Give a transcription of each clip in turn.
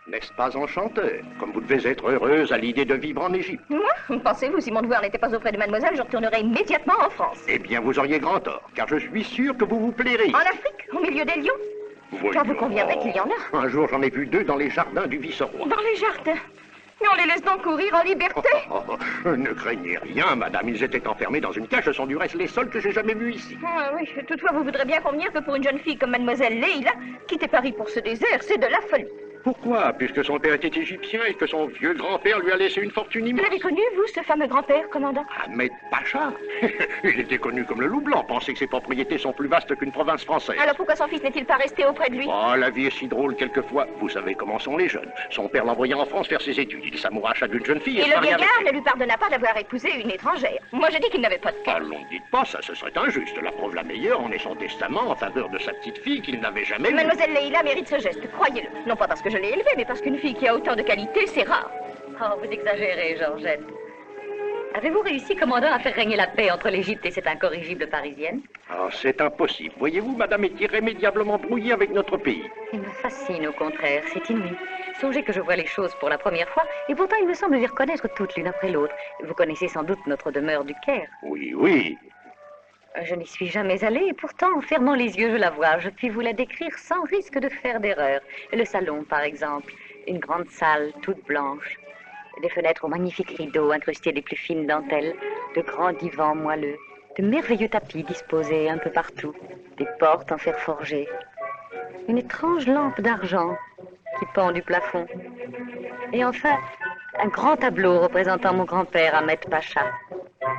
N'est-ce pas enchanteur? Comme vous devez être heureuse à l'idée de vivre en Égypte. Moi? Pensez-vous, si mon devoir n'était pas auprès de mademoiselle, je retournerais immédiatement en France. Eh bien, vous auriez grand tort, car je suis sûr que vous vous plairez. En Afrique, au milieu des lions? Voyons. Quand vous conviendrez qu'il y en a. Un jour, j'en ai vu 2 dans les jardins du vice-roi. Dans les jardins? Mais on les laisse donc courir en liberté? Ne craignez rien, madame. Ils étaient enfermés dans une cage. Ce sont du reste les seuls que j'ai jamais vus ici. Ah oui, toutefois, vous voudrez bien convenir que pour une jeune fille comme mademoiselle Leila, quitter Paris pour ce désert, c'est de la folie. Pourquoi? Puisque son père était égyptien et que son vieux grand-père lui a laissé une fortune Vous immense. l'avez connu, vous, ce fameux grand-père, commandant? Ahmed Pacha. Il était connu comme le loup blanc. Pensez que ses propriétés sont plus vastes qu'une province française. Alors pourquoi son fils n'est-il pas resté auprès de lui? Oh, la vie est si drôle quelquefois. Vous savez comment sont les jeunes. Son père l'envoyait en France faire ses études. Il s'amouracha d'une jeune fille et le vieillard ne lui pardonna pas d'avoir épousé une étrangère. Moi, je dis qu'il n'avait pas de cœur. Allons, dites pas ça, ce serait injuste. La preuve la meilleure en est son testament en faveur de sa petite fille qu'il n'avait jamais vue. Mademoiselle Leila mérite ce geste, croyez-le. Non pas parce que je l'ai élevée, mais parce qu'une fille qui a autant de qualités, c'est rare. Oh, vous exagérez, Georgette. Avez-vous réussi, commandant, à faire régner la paix entre l'Égypte et cette incorrigible parisienne? Ah, c'est impossible. Voyez-vous, madame est irrémédiablement brouillée avec notre pays. Il me fascine, au contraire, c'est inouï. Songez que je vois les choses pour la première fois, et pourtant il me semble les reconnaître toutes l'une après l'autre. Vous connaissez sans doute notre demeure du Caire. Oui, oui. Je n'y suis jamais allée, et pourtant, en fermant les yeux, je la vois. Je puis vous la décrire sans risque de faire d'erreur. Le salon, par exemple. Une grande salle, toute blanche. Des fenêtres aux magnifiques rideaux incrustés des plus fines dentelles. De grands divans moelleux. De merveilleux tapis disposés un peu partout. Des portes en fer forgé. Une étrange lampe d'argent qui pend du plafond. Et enfin, un grand tableau représentant mon grand-père, Ahmed Pacha,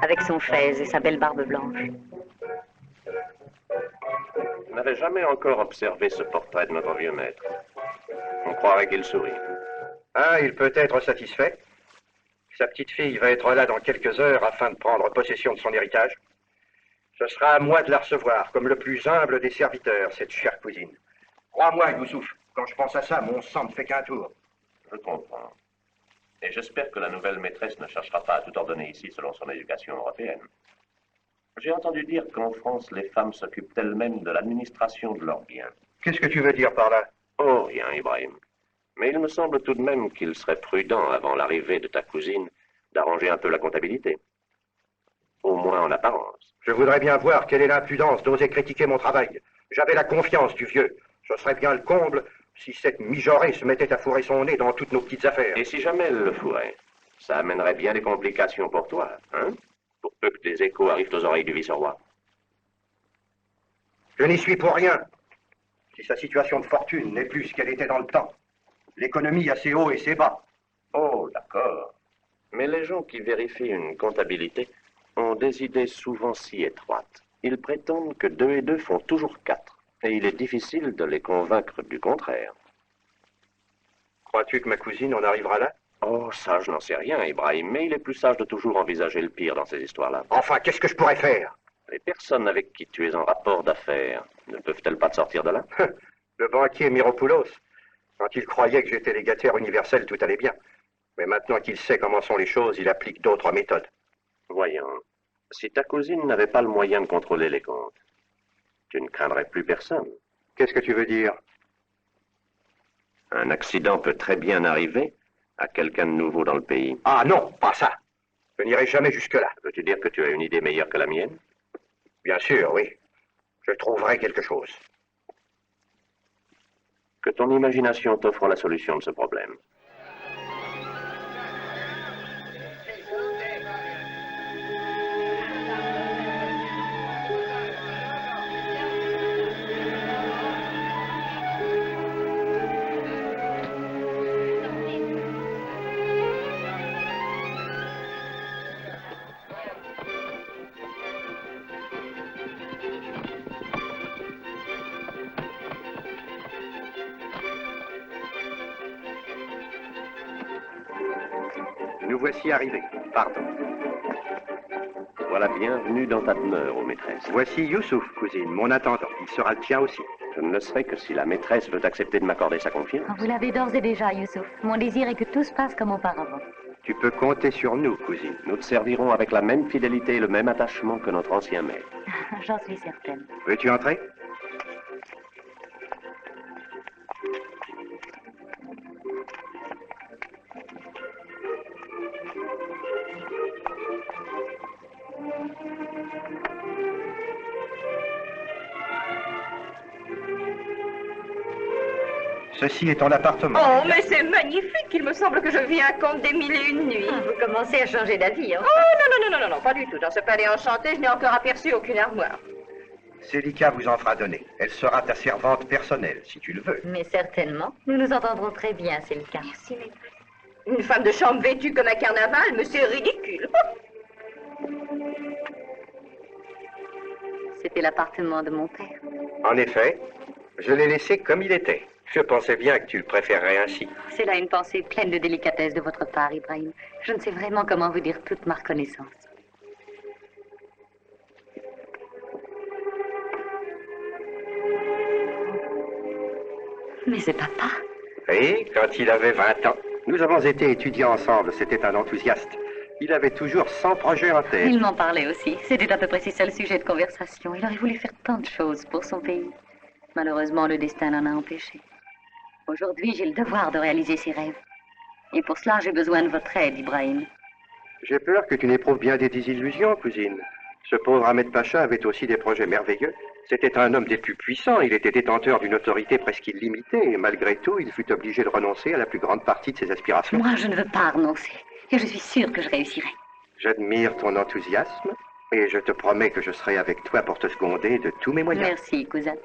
avec son fez et sa belle barbe blanche. Je n'avais jamais encore observé ce portrait de notre vieux maître. On croirait qu'il sourit. Ah, il peut être satisfait. Sa petite fille va être là dans quelques heures afin de prendre possession de son héritage. Ce sera à moi de la recevoir, comme le plus humble des serviteurs, cette chère cousine. Crois-moi, Youssouf, quand je pense à ça, mon sang ne fait qu'un tour. Je comprends. Et j'espère que la nouvelle maîtresse ne cherchera pas à tout ordonner ici selon son éducation européenne. J'ai entendu dire qu'en France, les femmes s'occupent elles-mêmes de l'administration de leurs biens. Qu'est-ce que tu veux dire par là? Oh, rien, Ibrahim. Mais il me semble tout de même qu'il serait prudent, avant l'arrivée de ta cousine, d'arranger un peu la comptabilité. Au moins en apparence. Je voudrais bien voir quelle est l'impudence d'oser critiquer mon travail. J'avais la confiance du vieux. Ce serait bien le comble si cette mijaurée se mettait à fourrer son nez dans toutes nos petites affaires. Et si jamais elle le fourrait, ça amènerait bien des complications pour toi, hein? Pour peu que des échos arrivent aux oreilles du vice-roi. Je n'y suis pour rien. Si sa situation de fortune n'est plus ce qu'elle était dans le temps. L'économie a ses hauts et ses bas. Oh, d'accord. Mais les gens qui vérifient une comptabilité ont des idées souvent si étroites. Ils prétendent que 2 et 2 font toujours 4. Et il est difficile de les convaincre du contraire. Crois-tu que ma cousine en arrivera là? Oh, ça, je n'en sais rien, Ibrahim, mais il est plus sage de toujours envisager le pire dans ces histoires-là. Enfin, qu'est-ce que je pourrais faire? Les personnes avec qui tu es en rapport d'affaires ne peuvent-elles pas te sortir de là? Le banquier Miropoulos, quand il croyait que j'étais légataire universel, tout allait bien. Mais maintenant qu'il sait comment sont les choses, il applique d'autres méthodes. Voyons, si ta cousine n'avait pas le moyen de contrôler les comptes, tu ne craindrais plus personne. Qu'est-ce que tu veux dire? Un accident peut très bien arriver à quelqu'un de nouveau dans le pays. Ah non, pas ça. Je n'irai jamais jusque-là. Veux-tu dire que tu as une idée meilleure que la mienne? Bien sûr, oui. Je trouverai quelque chose. Que ton imagination t'offre la solution de ce problème. Nous voici arrivés. Pardon. Voilà, bienvenue dans ta demeure, ô maîtresse. Voici Youssouf, cousine, mon intendant. Il sera le tien aussi. Je ne le serai que si la maîtresse veut accepter de m'accorder sa confiance. Vous l'avez d'ores et déjà, Youssouf. Mon désir est que tout se passe comme auparavant. Tu peux compter sur nous, cousine. Nous te servirons avec la même fidélité et le même attachement que notre ancien maître. J'en suis certaine. Veux-tu entrer? Ceci est ton appartement. Oh, mais c'est magnifique. Il me semble que je vis un conte des mille et une nuits. Vous commencez à changer d'avis, hein? Oh, non, pas du tout. Dans ce palais enchanté, je n'ai encore aperçu aucune armoire. Célica vous en fera donner. Elle sera ta servante personnelle, si tu le veux. Mais certainement. Nous nous entendrons très bien, c'est le cas. Merci, maîtresse. Une femme de chambre vêtue comme un carnaval, mais c'est ridicule. C'était l'appartement de mon père. En effet, je l'ai laissé comme il était. Je pensais bien que tu le préférerais ainsi. C'est là une pensée pleine de délicatesse de votre part, Ibrahim. Je ne sais vraiment comment vous dire toute ma reconnaissance. Mais c'est papa. Et quand il avait 20 ans, nous avons été étudiants ensemble. C'était un enthousiaste. Il avait toujours 100 projets en tête. Il m'en parlait aussi. C'était à peu près ses seuls sujets de conversation. Il aurait voulu faire tant de choses pour son pays. Malheureusement, le destin l'en a empêché. Aujourd'hui, j'ai le devoir de réaliser ses rêves. Et pour cela, j'ai besoin de votre aide, Ibrahim. J'ai peur que tu n'éprouves bien des désillusions, cousine. Ce pauvre Ahmed Pacha avait aussi des projets merveilleux. C'était un homme des plus puissants. Il était détenteur d'une autorité presque illimitée. Et malgré tout, il fut obligé de renoncer à la plus grande partie de ses aspirations. Moi, je ne veux pas renoncer. Et je suis sûre que je réussirai. J'admire ton enthousiasme. Et je te promets que je serai avec toi pour te seconder de tous mes moyens. Merci, cousin.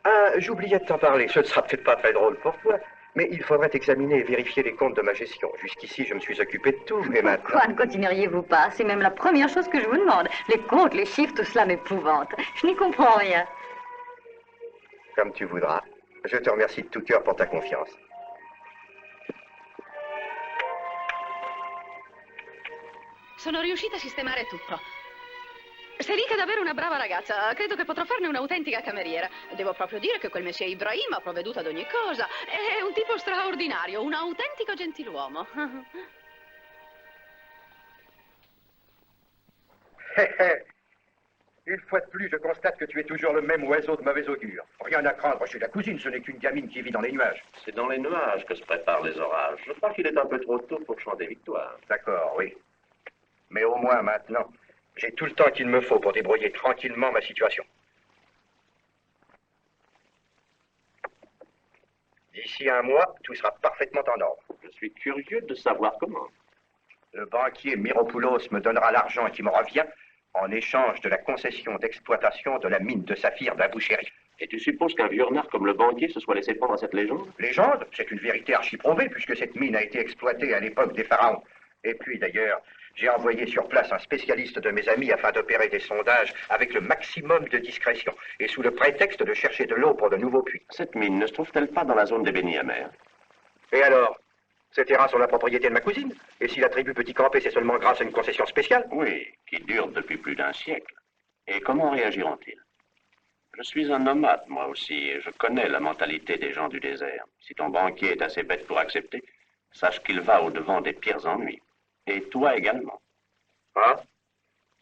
Ah, j'oubliais de t'en parler. Ce ne sera peut-être pas très drôle pour toi. Mais il faudrait examiner et vérifier les comptes de ma gestion. Jusqu'ici, je me suis occupé de tout. Et maintenant... Pourquoi ne continueriez-vous pas? C'est même la première chose que je vous demande. Les comptes, les chiffres, tout cela m'épouvante. Je n'y comprends rien. Comme tu voudras. Je te remercie de tout cœur pour ta confiance. Sono riuscita a sistemare tutto. Celica è davvero una brava ragazza. Credo che potrò farne un'autentica cameriera. Devo proprio dire che quel messie Ibrahim ha provveduto ad ogni cosa. È un tipo straordinario, un autentico gentiluomo. Une fois de plus, je constate que tu es toujours le même oiseau de mauvais augure. Rien à craindre chez la cousine, ce n'est qu'une gamine qui vit dans les nuages. C'est dans les nuages que se préparent les orages. Je crois qu'il est un peu trop tôt pour chanter victoire. D'accord, oui. Mais au moins maintenant, j'ai tout le temps qu'il me faut pour débrouiller tranquillement ma situation. D'ici un mois, tout sera parfaitement en ordre. Je suis curieux de savoir comment. Le banquier Miropoulos me donnera l'argent qui me revient en échange de la concession d'exploitation de la mine de saphir d'Abou Chérif. Et tu supposes qu'un vieux renard comme le banquier se soit laissé prendre à cette légende? Légende? C'est une vérité archi-prouvée puisque cette mine a été exploitée à l'époque des pharaons. Et puis d'ailleurs, j'ai envoyé sur place un spécialiste de mes amis afin d'opérer des sondages avec le maximum de discrétion et sous le prétexte de chercher de l'eau pour de nouveaux puits. Cette mine ne se trouve-t-elle pas dans la zone des Bénis amers? Et alors? Ces terrains sont la propriété de ma cousine. Et si la tribu Petit Campé, c'est seulement grâce à une concession spéciale? Oui, qui dure depuis plus d'un siècle. Et comment réagiront-ils? Je suis un nomade, moi aussi, et je connais la mentalité des gens du désert. Si ton banquier est assez bête pour accepter, sache qu'il va au-devant des pires ennuis. Et toi également. Hein?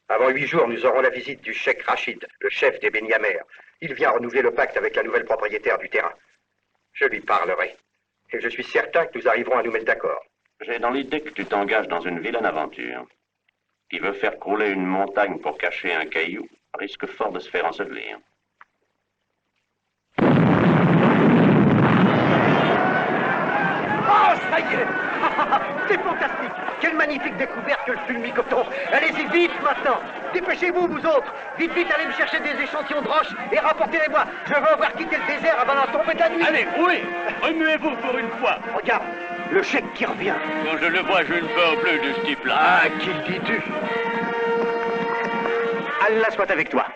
Avant 8 jours, nous aurons la visite du cheikh Rachid, le chef des Beni Amer. Il vient renouveler le pacte avec la nouvelle propriétaire du terrain. Je lui parlerai. Et je suis certain que nous arriverons à nous mettre d'accord. J'ai dans l'idée que tu t'engages dans une vilaine aventure. Qui veut faire crouler une montagne pour cacher un caillou risque fort de se faire ensevelir. Oh, ça y est! C'est fantastique! Quelle magnifique découverte que le fulmicopton! Allez-y vite maintenant! Dépêchez-vous, vous autres! Vite, vite, allez me chercher des échantillons de roches et rapportez-les-moi! Je veux avoir quitté le désert avant la tombée de la nuit! Allez, roulez! Remuez-vous pour une fois! Regarde, le cheikh qui revient! Quand je le vois, je ne veux plus de ce type-là. Ah, qui dis-tu? Allah soit avec toi.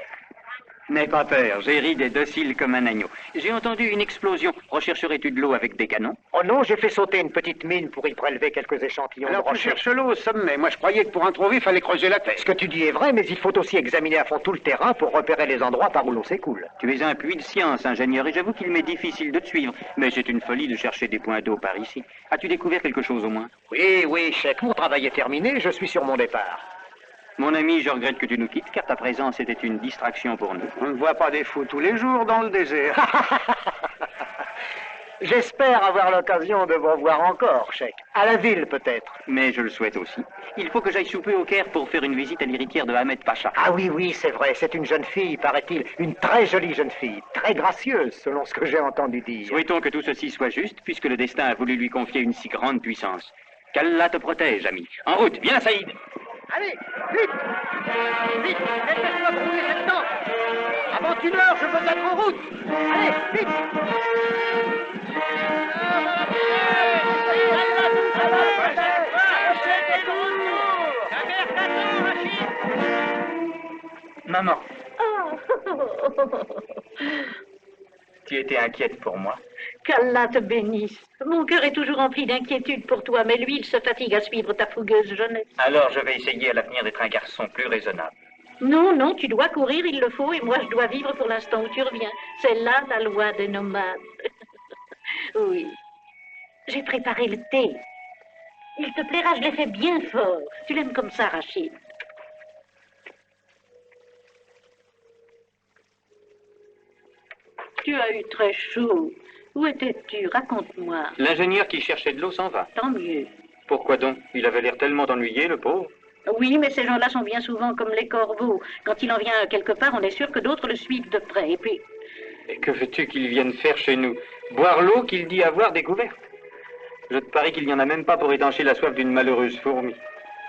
N'aie pas peur, j'ai ri des docile comme un agneau. J'ai entendu une explosion. Rechercherais-tu de l'eau avec des canons? Oh non, j'ai fait sauter une petite mine pour y prélever quelques échantillons Alors de tu roches. cherches l'eau au sommet. Moi je croyais que pour en trouver, il fallait creuser la terre. Ce que tu dis est vrai, mais il faut aussi examiner à fond tout le terrain pour repérer les endroits par où l'eau s'écoule. Tu es un puits de science, ingénieur, et j'avoue qu'il m'est difficile de te suivre. Mais c'est une folie de chercher des points d'eau par ici. As-tu découvert quelque chose au moins? Oui, oui, cheikh, mon travail est terminé, je suis sur mon départ. Mon ami, je regrette que tu nous quittes, car ta présence était une distraction pour nous. On ne voit pas des fous tous les jours dans le désert. J'espère avoir l'occasion de vous voir encore, cheikh. À la ville, peut-être. Mais je le souhaite aussi. Il faut que j'aille souper au Caire pour faire une visite à l'héritière de Ahmed Pacha. Ah oui, oui, c'est vrai, c'est une jeune fille, paraît-il. Une très jolie jeune fille, très gracieuse, selon ce que j'ai entendu dire. Souhaitons que tout ceci soit juste, puisque le destin a voulu lui confier une si grande puissance. Qu'Allah te protège, ami. En route, viens, Saïd. Allez, vite! Vite, dépêche-moi de rouler cette tente! Avant une heure, je veux être en route! Allez, vite! Maman, Oh. tu étais inquiète pour moi. Qu'Allah te bénisse. Mon cœur est toujours rempli d'inquiétude pour toi, mais lui, il se fatigue à suivre ta fougueuse jeunesse. Alors je vais essayer à l'avenir d'être un garçon plus raisonnable. Non, non, tu dois courir, il le faut, et moi je dois vivre pour l'instant où tu reviens. C'est là la loi des nomades. Oui. J'ai préparé le thé. Il te plaira, je l'ai fait bien fort. Tu l'aimes comme ça, Rachid. Tu as eu très chaud. Où étais-tu? Raconte-moi. L'ingénieur qui cherchait de l'eau s'en va. Tant mieux. Pourquoi donc? Il avait l'air tellement ennuyé, le pauvre. Oui, mais ces gens-là sont bien souvent comme les corbeaux. Quand il en vient quelque part, on est sûr que d'autres le suivent de près. Et puis, Et que veux-tu qu'il vienne faire chez nous? Boire l'eau qu'il dit avoir découverte? Je te parie qu'il n'y en a même pas pour étancher la soif d'une malheureuse fourmi.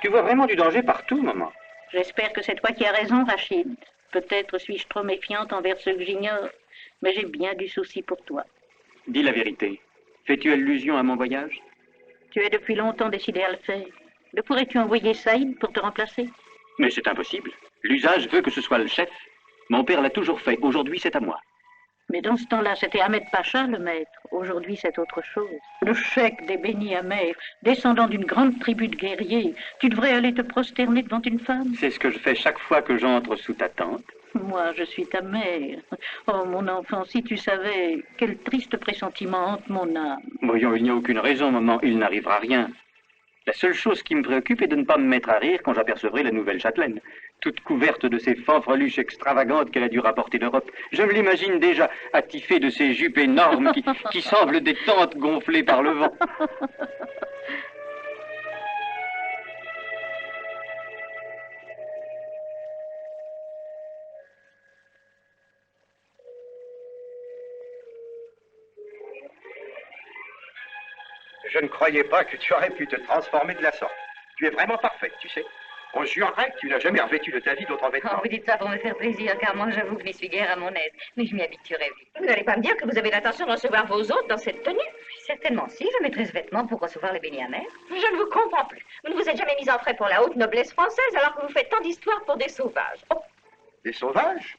Tu vois vraiment du danger partout, maman. j'espère que c'est toi qui as raison, Rachid. Peut-être suis-je trop méfiante envers ceux que j'ignore, mais j'ai bien du souci pour toi. Dis la vérité. Fais-tu allusion à mon voyage? Tu es depuis longtemps décidé à le faire. Ne pourrais-tu envoyer Saïd pour te remplacer? Mais c'est impossible. L'usage veut que ce soit le chef. Mon père l'a toujours fait. Aujourd'hui, c'est à moi. Mais dans ce temps-là, c'était Ahmed Pacha, le maître. Aujourd'hui, c'est autre chose. Le cheikh des Beni Amer, descendant d'une grande tribu de guerriers. Tu devrais aller te prosterner devant une femme. C'est ce que je fais chaque fois que j'entre sous ta tente. Moi, je suis ta mère. Oh, mon enfant, si tu savais, quel triste pressentiment hante mon âme. Voyons, il n'y a aucune raison, maman. Il n'arrivera rien. La seule chose qui me préoccupe est de ne pas me mettre à rire quand j'apercevrai la nouvelle châtelaine, toute couverte de ces fanfreluches extravagantes qu'elle a dû rapporter d'Europe. Je me l'imagine déjà attifée de ces jupes énormes qui semblent des tentes gonflées par le vent. Je ne croyais pas que tu aurais pu te transformer de la sorte. Tu es vraiment parfaite, tu sais. On jurerait que tu n'as jamais revêtu de ta vie d'autres vêtements. Oh, vous dites ça pour me faire plaisir, car moi, j'avoue que je n'y suis guère à mon aise. Mais je m'y habituerai vite. Vous n'allez pas me dire que vous avez l'intention de recevoir vos hôtes dans cette tenue? Certainement si, je mettrai ce vêtement pour recevoir les Beni Amer. Je ne vous comprends plus. Vous ne vous êtes jamais mis en frais pour la haute noblesse française alors que vous faites tant d'histoires pour des sauvages. Oh, Des sauvages?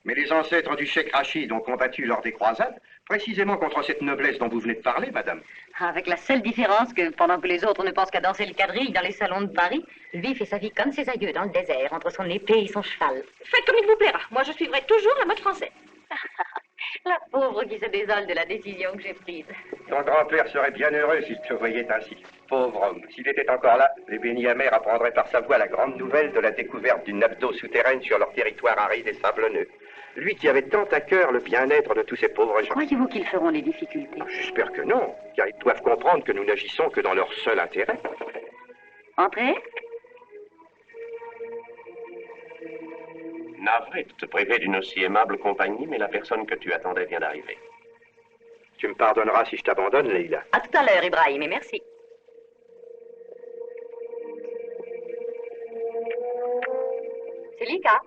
Mais les ancêtres du cheikh Rachid ont combattu lors des croisades, précisément contre cette noblesse dont vous venez de parler, madame. Avec la seule différence que, pendant que les autres ne pensent qu'à danser le quadrille dans les salons de Paris, lui fait sa vie comme ses aïeux dans le désert, entre son épée et son cheval. Faites comme il vous plaira. Moi, je suivrai toujours la mode française. La pauvre qui se désole de la décision que j'ai prise. Ton grand-père serait bien heureux s'il te voyait ainsi. Pauvre homme, s'il était encore là, les Beni Amers apprendraient par sa voix la grande nouvelle de la découverte d'une nappe d'eau souterraine sur leur territoire aride et sablonneux. Lui qui avait tant à cœur le bien-être de tous ces pauvres gens. Croyez-vous qu'ils feront des difficultés? J'espère que non, car ils doivent comprendre que nous n'agissons que dans leur seul intérêt. Entrez. Navré de te priver d'une aussi aimable compagnie, mais la personne que tu attendais vient d'arriver. Tu me pardonneras si je t'abandonne, Leïla. À tout à l'heure, Ibrahim, et merci. C'est Lika.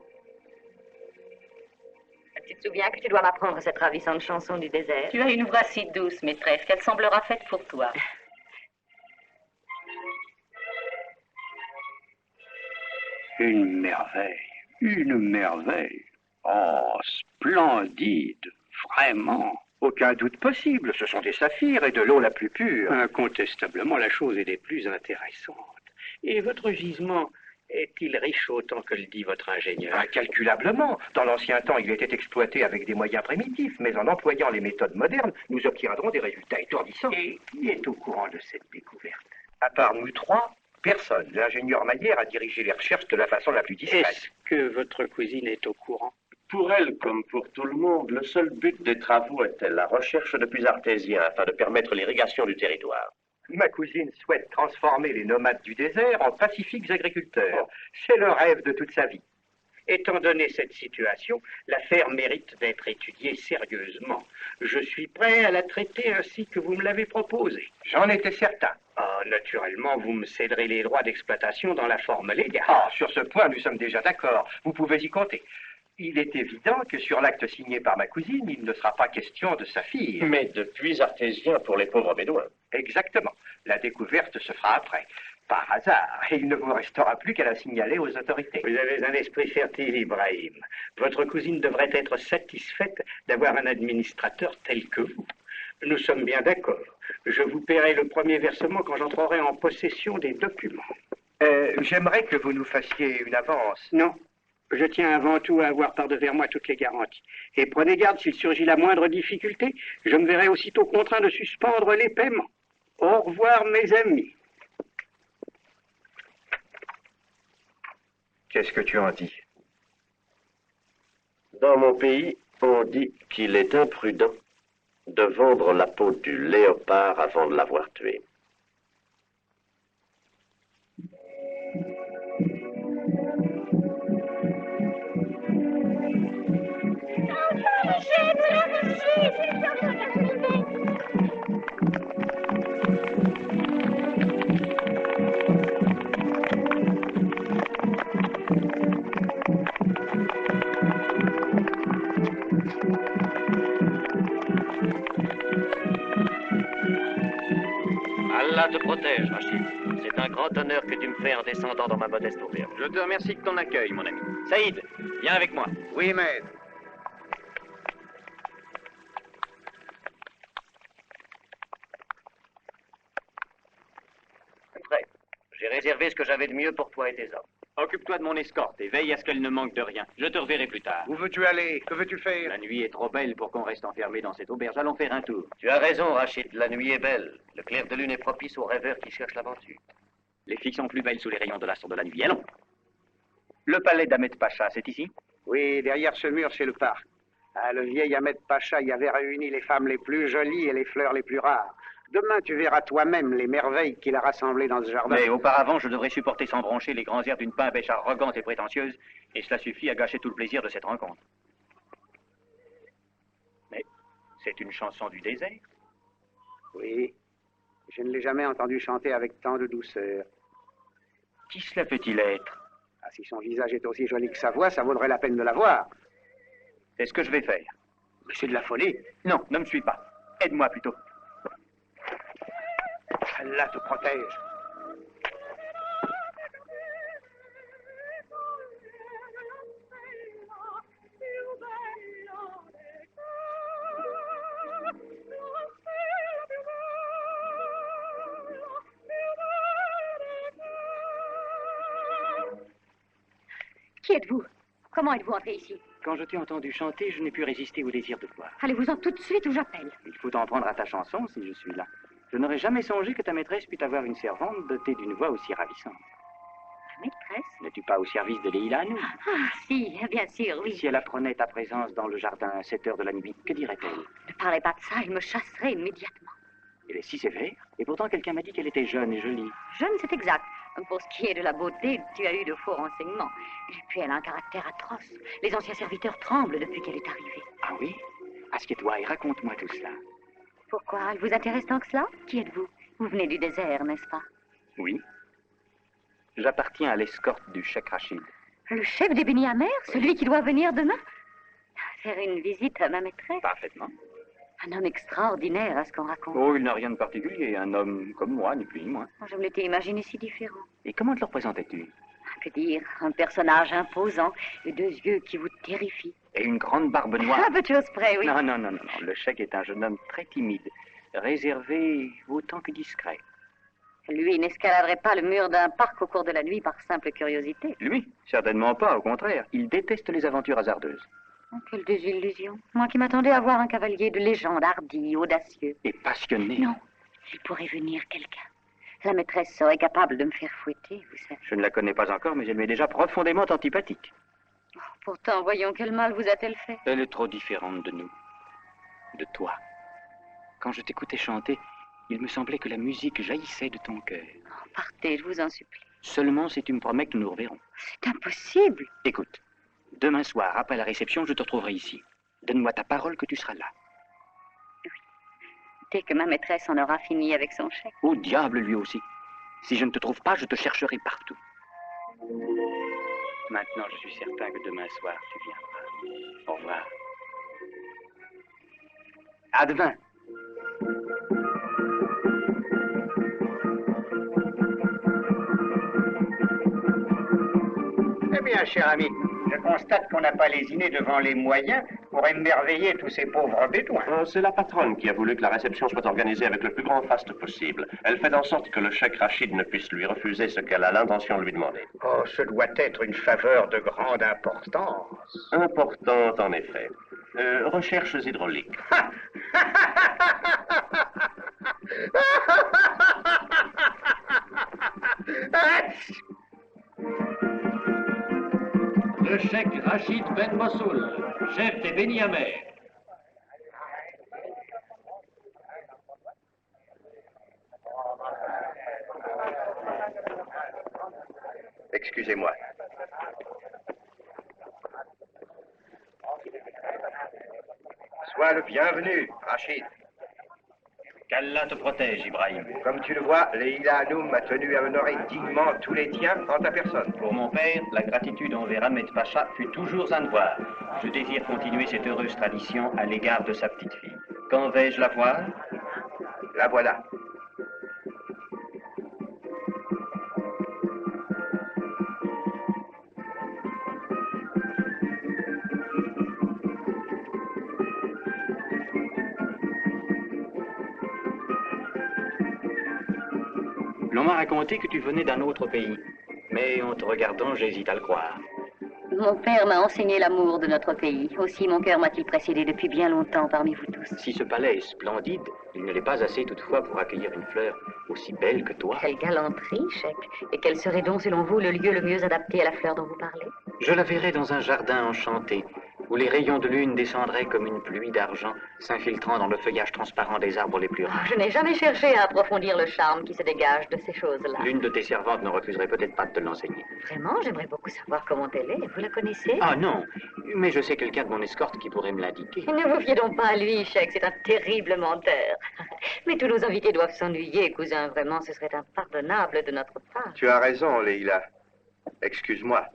Tu te souviens que tu dois m'apprendre cette ravissante chanson du désert? Tu as une voix si douce, maîtresse, qu'elle semblera faite pour toi. Une merveille, une merveille. Oh, splendide, vraiment. Aucun doute possible, ce sont des saphirs et de l'eau la plus pure. Incontestablement, la chose est des plus intéressantes. Et votre gisement est-il riche autant que le dit votre ingénieur? Incalculablement. Dans l'ancien temps, il était exploité avec des moyens primitifs, mais en employant les méthodes modernes, nous obtiendrons des résultats étourdissants. Et qui est au courant de cette découverte? À part nous trois, personne. L'ingénieur Maillère a dirigé les recherches de la façon la plus discrète. Est-ce que votre cousine est au courant? Pour elle, comme pour tout le monde, le seul but des travaux était la recherche de puits artésiens afin de permettre l'irrigation du territoire. Ma cousine souhaite transformer les nomades du désert en pacifiques agriculteurs. C'est le rêve de toute sa vie. Étant donné cette situation, l'affaire mérite d'être étudiée sérieusement. Je suis prêt à la traiter ainsi que vous me l'avez proposé. J'en étais certain. Ah, naturellement, vous me céderez les droits d'exploitation dans la forme légale. Ah, sur ce point, nous sommes déjà d'accord. Vous pouvez y compter. Il est évident que sur l'acte signé par ma cousine, il ne sera pas question de saphir. Mais de puits artésiens pour les pauvres bédouins. Exactement. La découverte se fera après. Par hasard. Et il ne vous restera plus qu'à la signaler aux autorités. Vous avez un esprit fertile, Ibrahim. Votre cousine devrait être satisfaite d'avoir un administrateur tel que vous. Nous sommes bien d'accord. Je vous paierai le premier versement quand j'entrerai en possession des documents. J'aimerais que vous nous fassiez une avance. Non. Je tiens avant tout à avoir par devers moi toutes les garanties. Et prenez garde, s'il surgit la moindre difficulté, je me verrai aussitôt contraint de suspendre les paiements. Au revoir, mes amis. Qu'est-ce que tu en dis? Dans mon pays, on dit qu'il est imprudent de vendre la peau du léopard avant de l'avoir tué. Allah te protège, Rachid. C'est un grand honneur que tu me fais en descendant dans ma modeste auberge. Je te remercie de ton accueil, mon ami. Saïd, viens avec moi. Oui, maître. Prêt. J'ai réservé ce que j'avais de mieux pour toi et tes hommes. Occupe-toi de mon escorte et veille à ce qu'elle ne manque de rien. Je te reverrai plus tard. Où veux-tu aller? Que veux-tu faire? La nuit est trop belle pour qu'on reste enfermé dans cette auberge. Allons faire un tour. Tu as raison, Rachid. La nuit est belle. Le clair de lune est propice aux rêveurs qui cherchent l'aventure. Les filles sont plus belles sous les rayons de l'astre de la nuit. Allons. Le palais d'Ahmed Pacha, c'est ici? Oui, derrière ce mur, c'est le parc. Ah, le vieil Ahmed Pacha y avait réuni les femmes les plus jolies et les fleurs les plus rares. Demain, tu verras toi-même les merveilles qu'il a rassemblées dans ce jardin. Mais auparavant, je devrais supporter sans broncher les grands airs d'une pimpèche arrogante et prétentieuse, et cela suffit à gâcher tout le plaisir de cette rencontre. Mais c'est une chanson du désert? Oui, je ne l'ai jamais entendu chanter avec tant de douceur. Qui cela peut-il être? Ah, si son visage est aussi joli que sa voix, ça vaudrait la peine de la voir. C'est ce que je vais faire. Mais c'est de la folie. Non, ne me suis pas. Aide-moi plutôt. Allah te protège. Qui êtes-vous? Comment êtes-vous entré ici? Quand je t'ai entendu chanter, je n'ai pu résister au désir de te voir. Allez-vous-en tout de suite ou j'appelle? Il faut t'en prendre à ta chanson si je suis là. Je n'aurais jamais songé que ta maîtresse pût avoir une servante dotée d'une voix aussi ravissante. La maîtresse? N'es-tu pas au service de Leila Hanoum? Ah, si, bien sûr, oui. Si elle apprenait ta présence dans le jardin à 7 heures de la nuit, que dirait-elle? Ne parlez pas de ça, elle me chasserait immédiatement. Elle est si sévère, et pourtant quelqu'un m'a dit qu'elle était jeune et jolie. Jeune, c'est exact. Pour ce qui est de la beauté, tu as eu de faux renseignements. Et puis elle a un caractère atroce. Les anciens serviteurs tremblent depuis qu'elle est arrivée. Ah oui? Assieds-toi et raconte-moi tout cela. Pourquoi? Elle vous intéresse tant que cela? Qui êtes-vous? Vous venez du désert, n'est-ce pas? Oui. J'appartiens à l'escorte du Cheikh Rachid. Le chef des Beni Hamer, celui qui doit venir demain? Faire une visite à ma maîtresse? Parfaitement. Un homme extraordinaire, à ce qu'on raconte. Oh, il n'a rien de particulier. Un homme comme moi, ni plus ni moins. Je me l'étais imaginé si différent. Et comment te le représentais-tu? Que dire? Un personnage imposant et 2 yeux qui vous terrifient. Et une grande barbe noire. Un peu de chose près, oui. Non, non, non, non, non. Le Cheikh est un jeune homme très timide, réservé autant que discret. Lui n'escaladerait pas le mur d'un parc au cours de la nuit par simple curiosité. Lui? Certainement pas, au contraire. Il déteste les aventures hasardeuses. Oh, quelle désillusion. Moi qui m'attendais à voir un cavalier de légende, hardi, audacieux. Et passionné. Non, il pourrait venir quelqu'un. La maîtresse serait capable de me faire fouetter, vous savez. Je ne la connais pas encore, mais elle m'est déjà profondément antipathique. Oh, pourtant, voyons quel mal vous a-t-elle fait. Elle est trop différente de nous. De toi. Quand je t'écoutais chanter, il me semblait que la musique jaillissait de ton cœur. Oh, partez, je vous en supplie. Seulement si tu me promets que nous nous reverrons. C'est impossible. Écoute, demain soir, après la réception, je te retrouverai ici. Donne-moi ta parole que tu seras là. Oui. Dès que ma maîtresse en aura fini avec son chèque. Au diable, lui aussi. Si je ne te trouve pas, je te chercherai partout. Maintenant, je suis certain que demain soir, tu viendras. Au revoir. À demain. Eh bien, cher ami, je constate qu'on n'a pas lésiné devant les moyens pour émerveiller tous ces pauvres bédouins. C'est la patronne qui a voulu que la réception soit organisée avec le plus grand faste possible. Elle fait en sorte que le Cheikh Rachid ne puisse lui refuser ce qu'elle a l'intention de lui demander. Oh, ce doit être une faveur de grande importance. Importante, en effet. Recherches hydrauliques. Le Cheikh Rachid Ben Mossoul, chef des Beni Hamer. Excusez-moi. Sois le bienvenu, Rachid. Qu'Allah te protège, Ibrahim. Comme tu le vois, Leila Hanoum m'a tenu à honorer dignement tous les tiens en ta personne. Pour mon père, la gratitude envers Ahmed Pacha fut toujours un devoir. Je désire continuer cette heureuse tradition à l'égard de sa petite fille. Quand vais-je la voir? La voilà. L'on m'a raconté que tu venais d'un autre pays. Mais en te regardant, j'hésite à le croire. Mon père m'a enseigné l'amour de notre pays. Aussi mon cœur m'a-t-il précédé depuis bien longtemps parmi vous tous. Si ce palais est splendide, il ne l'est pas assez toutefois pour accueillir une fleur aussi belle que toi. Quelle galanterie, Cheikh. Et quel serait donc, selon vous, le lieu le mieux adapté à la fleur dont vous parlez? Je la verrais dans un jardin enchanté, où les rayons de lune descendraient comme une pluie d'argent, s'infiltrant dans le feuillage transparent des arbres les plus rares. Je n'ai jamais cherché à approfondir le charme qui se dégage de ces choses-là. L'une de tes servantes ne refuserait peut-être pas de te l'enseigner. Vraiment, j'aimerais beaucoup savoir comment elle est. Vous la connaissez? Ah non, mais je sais quelqu'un de mon escorte qui pourrait me l'indiquer. Ne vous fiez donc pas à lui, Cheikh, c'est un terrible menteur. Mais tous nos invités doivent s'ennuyer, cousin. Vraiment, ce serait impardonnable de notre part. Tu as raison, Leila. Excuse-moi.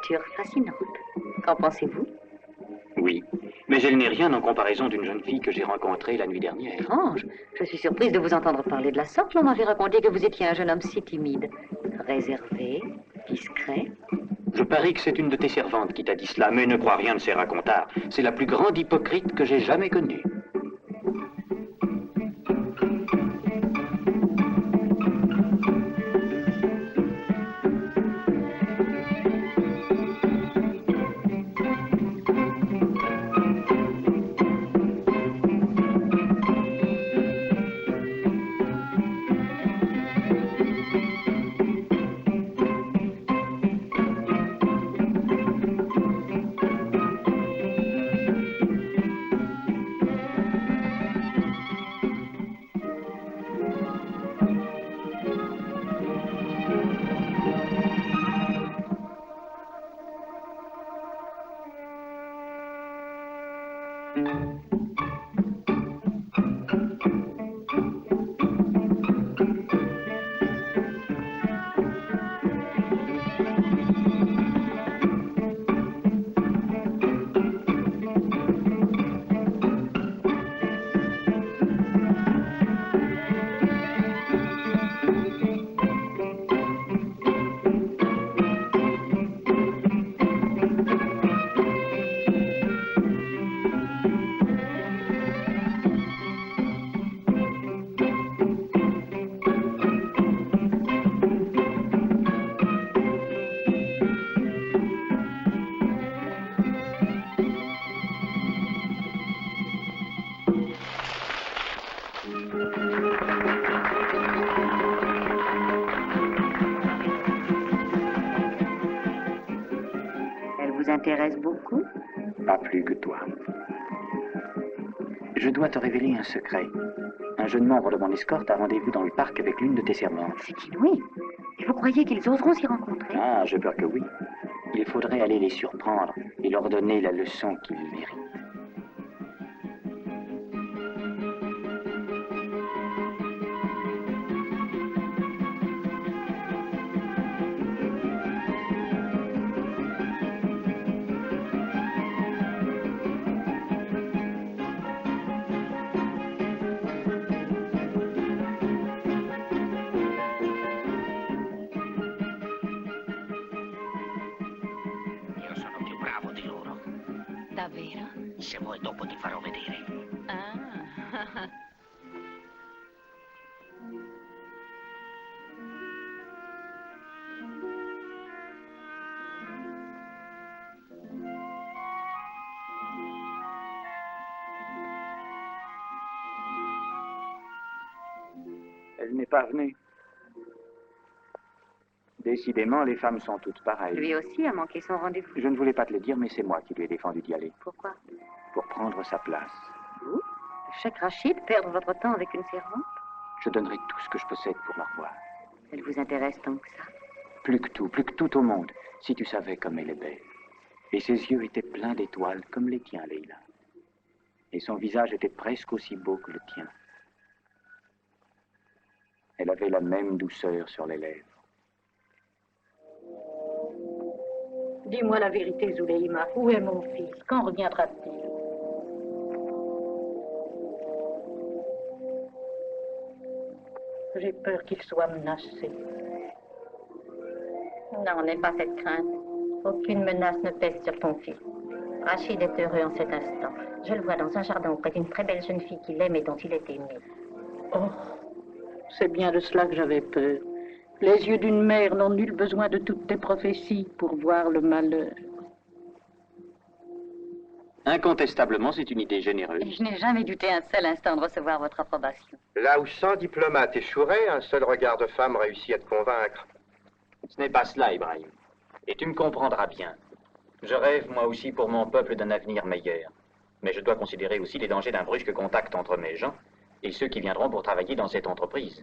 nature fascinante. Qu'en pensez-vous? Oui, mais elle n'est rien en comparaison d'une jeune fille que j'ai rencontrée la nuit dernière. Étrange. Je suis surprise de vous entendre parler de la sorte. L'on m'avait raconté que vous étiez un jeune homme si timide, réservé, discret. Je parie que c'est une de tes servantes qui t'a dit cela, mais ne crois rien de ces racontards. C'est la plus grande hypocrite que j'ai jamais connue. Intéresse beaucoup? Pas plus que toi. Je dois te révéler un secret. Un jeune membre de mon escorte a rendez-vous dans le parc avec l'une de tes servantes. C'est inouï. Et vous croyez qu'ils oseront s'y rencontrer? Ah, j'ai peur que oui. Il faudrait aller les surprendre et leur donner la leçon qu'ils méritent. Davvero? Se vuoi dopo ti farò vedere. Ah. Elle n'est pas venue. Décidément, les femmes sont toutes pareilles. Lui aussi a manqué son rendez-vous. Je ne voulais pas te le dire, mais c'est moi qui lui ai défendu d'y aller. Pourquoi? Pour prendre sa place. Vous? Cheikh Rachid, perdre votre temps avec une servante? Je donnerai tout ce que je possède pour la revoir. Elle vous intéresse tant que ça? Plus que tout au monde, si tu savais comme elle est belle. Et ses yeux étaient pleins d'étoiles, comme les tiens, Leila. Et son visage était presque aussi beau que le tien. Elle avait la même douceur sur les lèvres. Dis-moi la vérité, Zuleima. Où est mon fils? Quand reviendra-t-il? J'ai peur qu'il soit menacé. Non, n'aie pas cette crainte. Aucune menace ne pèse sur ton fils. Rachid est heureux en cet instant. Je le vois dans un jardin auprès d'une très belle jeune fille qu'il aime et dont il est aimé. Oh, c'est bien de cela que j'avais peur. Les yeux d'une mère n'ont nul besoin de toutes tes prophéties pour voir le malheur. Incontestablement, c'est une idée généreuse. Et je n'ai jamais douté un seul instant de recevoir votre approbation. Là où 100 diplomates échoueraient, un seul regard de femme réussit à te convaincre. Ce n'est pas cela, Ibrahim. Et tu me comprendras bien. Je rêve, moi aussi, pour mon peuple d'un avenir meilleur. Mais je dois considérer aussi les dangers d'un brusque contact entre mes gens et ceux qui viendront pour travailler dans cette entreprise.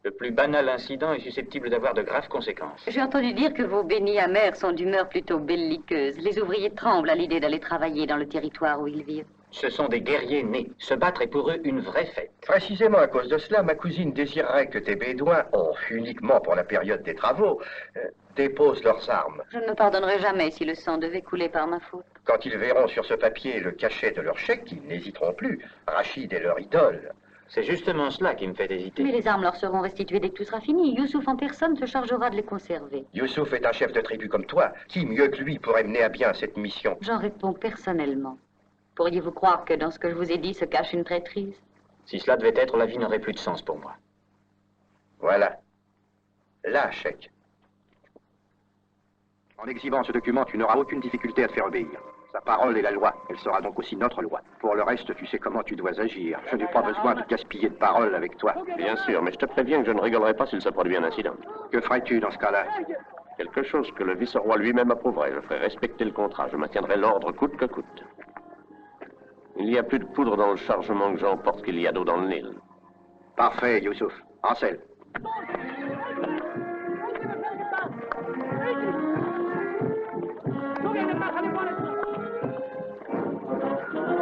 Le plus banal incident est susceptible d'avoir de graves conséquences. J'ai entendu dire que vos bénis amers sont d'humeur plutôt belliqueuse. Les ouvriers tremblent à l'idée d'aller travailler dans le territoire où ils vivent. Ce sont des guerriers nés. Se battre est pour eux une vraie fête. Précisément à cause de cela, ma cousine désirerait que tes bédouins, uniquement pour la période des travaux, déposent leurs armes. Je ne me pardonnerai jamais si le sang devait couler par ma faute. Quand ils verront sur ce papier le cachet de leur chèque, ils n'hésiteront plus. Rachid est leur idole. C'est justement cela qui me fait hésiter. Mais les armes leur seront restituées dès que tout sera fini. Youssouf en personne se chargera de les conserver. Youssouf est un chef de tribu comme toi. Qui mieux que lui pourrait mener à bien cette mission? J'en réponds personnellement. Pourriez-vous croire que dans ce que je vous ai dit se cache une traîtrise? Si cela devait être, la vie n'aurait plus de sens pour moi. Voilà. Là, chèque. En exhibant ce document, tu n'auras aucune difficulté à te faire obéir. Sa parole est la loi. Elle sera donc aussi notre loi. Pour le reste, tu sais comment tu dois agir. Je n'ai pas besoin de gaspiller de paroles avec toi. Bien sûr, mais je te préviens que je ne rigolerai pas s'il se produit un incident. Que ferais-tu dans ce cas-là? Quelque chose que le vice-roi lui-même approuverait. Je ferai respecter le contrat. Je maintiendrai l'ordre coûte que coûte. Il y a plus de poudre dans le chargement que j'emporte qu'il y a d'eau dans le Nil. Parfait, Youssouf. En selle.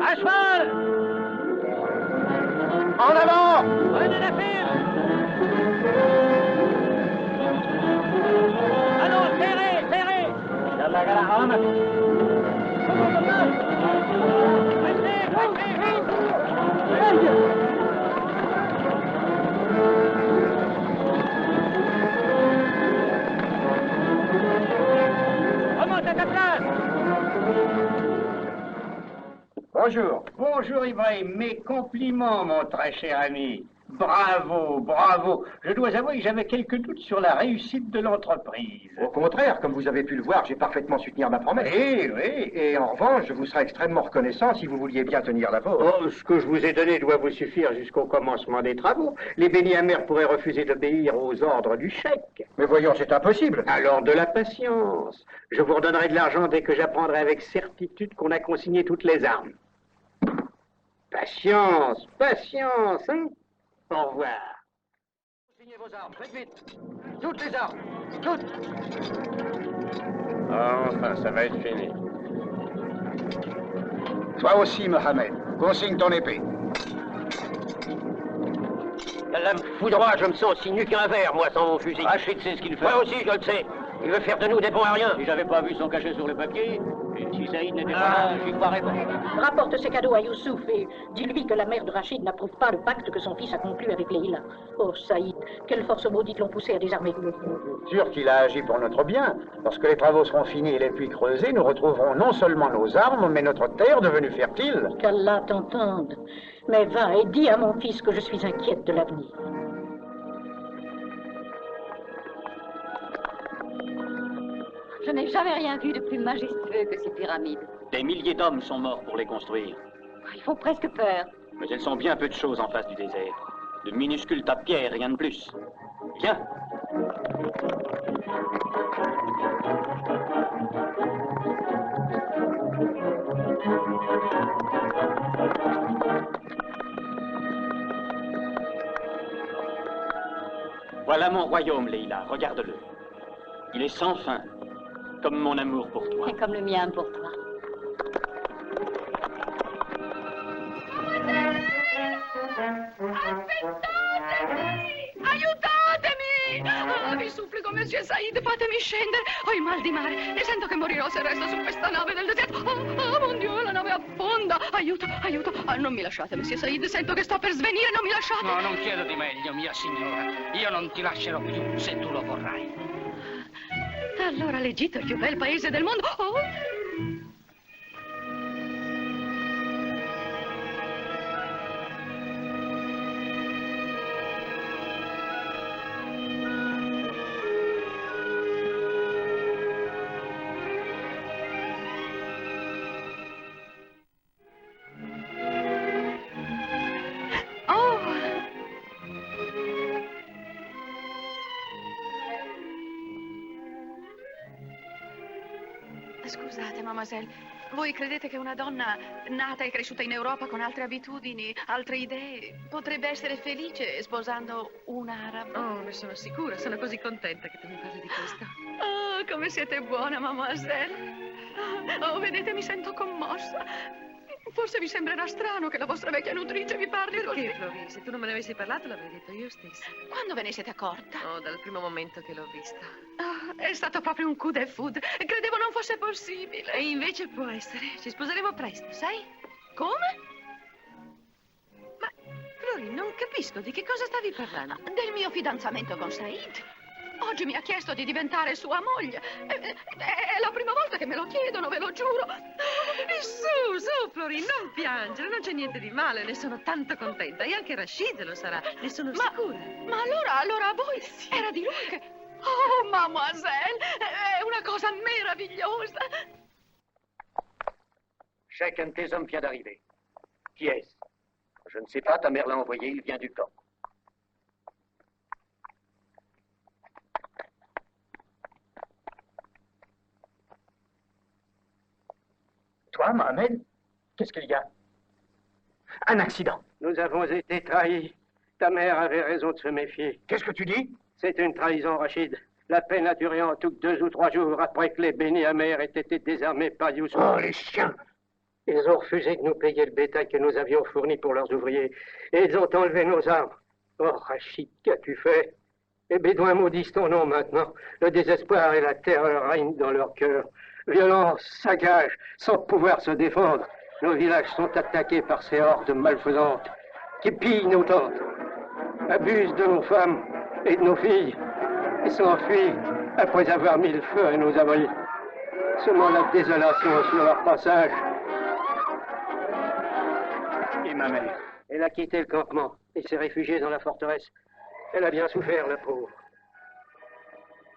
À cheval! En avant! Prenez la file! Allons, serrez, serrez! Remonte à ta place! Bonjour. Bonjour Ibrahim, mes compliments mon très cher ami. Bravo, bravo. Je dois avouer que j'avais quelques doutes sur la réussite de l'entreprise. Au contraire, comme vous avez pu le voir, j'ai parfaitement su tenir ma promesse. Oui, oui. Et en revanche, je vous serais extrêmement reconnaissant si vous vouliez bien tenir la vôtre. Oh, ce que je vous ai donné doit vous suffire jusqu'au commencement des travaux. Les bénis amers pourraient refuser d'obéir aux ordres du chèque. Mais voyons, c'est impossible. Alors de la patience. Je vous redonnerai de l'argent dès que j'apprendrai avec certitude qu'on a consigné toutes les armes. Patience, patience, hein? Au revoir. Signez vos armes, faites vite. Toutes les armes, toutes. Enfin, ça va être fini. Toi aussi, Mohamed. Consigne ton épée. La lame foudroie, je me sens aussi nu qu'un verre, moi, sans mon fusil. Rachid sait ce qu'il fait. Moi aussi, je le sais. Il veut faire de nous des bons à rien. Si j'avais pas vu son cachet sur le papier, et si Saïd n'était pas là, j'y croirais pas. Rapporte ses cadeaux à Youssouf et dis-lui que la mère de Rachid n'approuve pas le pacte que son fils a conclu avec Leïla. Oh, Saïd, quelle force maudite l'ont poussé à désarmer. Sûr qu'il a agi pour notre bien. Lorsque les travaux seront finis et les puits creusés, nous retrouverons non seulement nos armes, mais notre terre devenue fertile. Qu'Allah t'entende. Mais va et dis à mon fils que je suis inquiète de l'avenir. Je n'ai jamais rien vu de plus majestueux que ces pyramides. Des milliers d'hommes sont morts pour les construire. Ils font presque peur. Mais elles sont bien peu de choses en face du désert. De minuscules tas de pierres, rien de plus. Viens. Voilà mon royaume, Leïla. Regarde-le. Il est sans fin, comme mon amour pour toi. Et comme le mien pour toi. Aiutatemi! Vi supplico, Monsieur Saïd, fatemi scendere. Ho il mal di mare e sento che morirò se resto su questa nave del deserto. Oh, mon Dio, la nave affonda. Aiuto, aiuto. Non mi lasciate, Monsieur Saïd, sento che sto per svenire, non mi lasciate. No, non chiedo di meglio, mia signora. Io non ti lascerò più, se tu lo vorrai. Allora l'Egitto è il più bel paese del mondo. Oh! Scusate, mademoiselle, voi credete che una donna nata e cresciuta in Europa con altre abitudini, altre idee, potrebbe essere felice sposando un arabo? Oh, ne sono sicura, sono così contenta che tu mi parli di questo. Oh, come siete buona, mademoiselle. Oh, vedete, mi sento commossa. Forse vi sembrerà strano che la vostra vecchia nutrice vi parli così. Perché, Flori? Se tu non me ne avessi parlato l'avrei detto io stessa. Quando ve ne siete accorta? Oh, dal primo momento che l'ho vista. Ah, è stato proprio un coup de foudre. Credevo non fosse possibile. E invece può essere. Ci sposeremo presto, sai? Come? Ma, Flori, non capisco di che cosa stavi parlando. Del mio fidanzamento con Said. Oggi mi ha chiesto di diventare sua moglie. È la prima volta che me lo chiedono, ve lo giuro. Su, Flori, non piangere, non c'è niente di male, ne sono tanto contenta. E anche Rashid lo sarà, ne sono sicura. Ma allora voi era di lui che... Oh, mademoiselle, è una cosa meravigliosa. Chacun de tes hommes vient d'arriver. Qui est-ce? Je ne sais pas, ta mère l'a envoyé, il vient du camp. Toi, Mohamed? Qu'est-ce qu'il y a? Un accident. Nous avons été trahis. Ta mère avait raison de se méfier. Qu'est-ce que tu dis? C'est une trahison, Rachid. La paix n'a duré en tout que 2 ou 3 jours après que les bénis amers aient été désarmés par Youssouf. Oh, les chiens! Ils ont refusé de nous payer le bétail que nous avions fourni pour leurs ouvriers. Et ils ont enlevé nos armes. Oh, Rachid, qu'as-tu fait? Les Bédouins maudissent ton nom maintenant. Le désespoir et la terreur règnent dans leur cœur. Violence, saccage, sans pouvoir se défendre. Nos villages sont attaqués par ces hordes malfaisantes qui pillent nos tentes, abusent de nos femmes et de nos filles et s'enfuient après avoir mis le feu à nos abris, semant la désolation sur leur passage. Et ma mère? Elle a quitté le campement et s'est réfugiée dans la forteresse. Elle a bien souffert, la pauvre.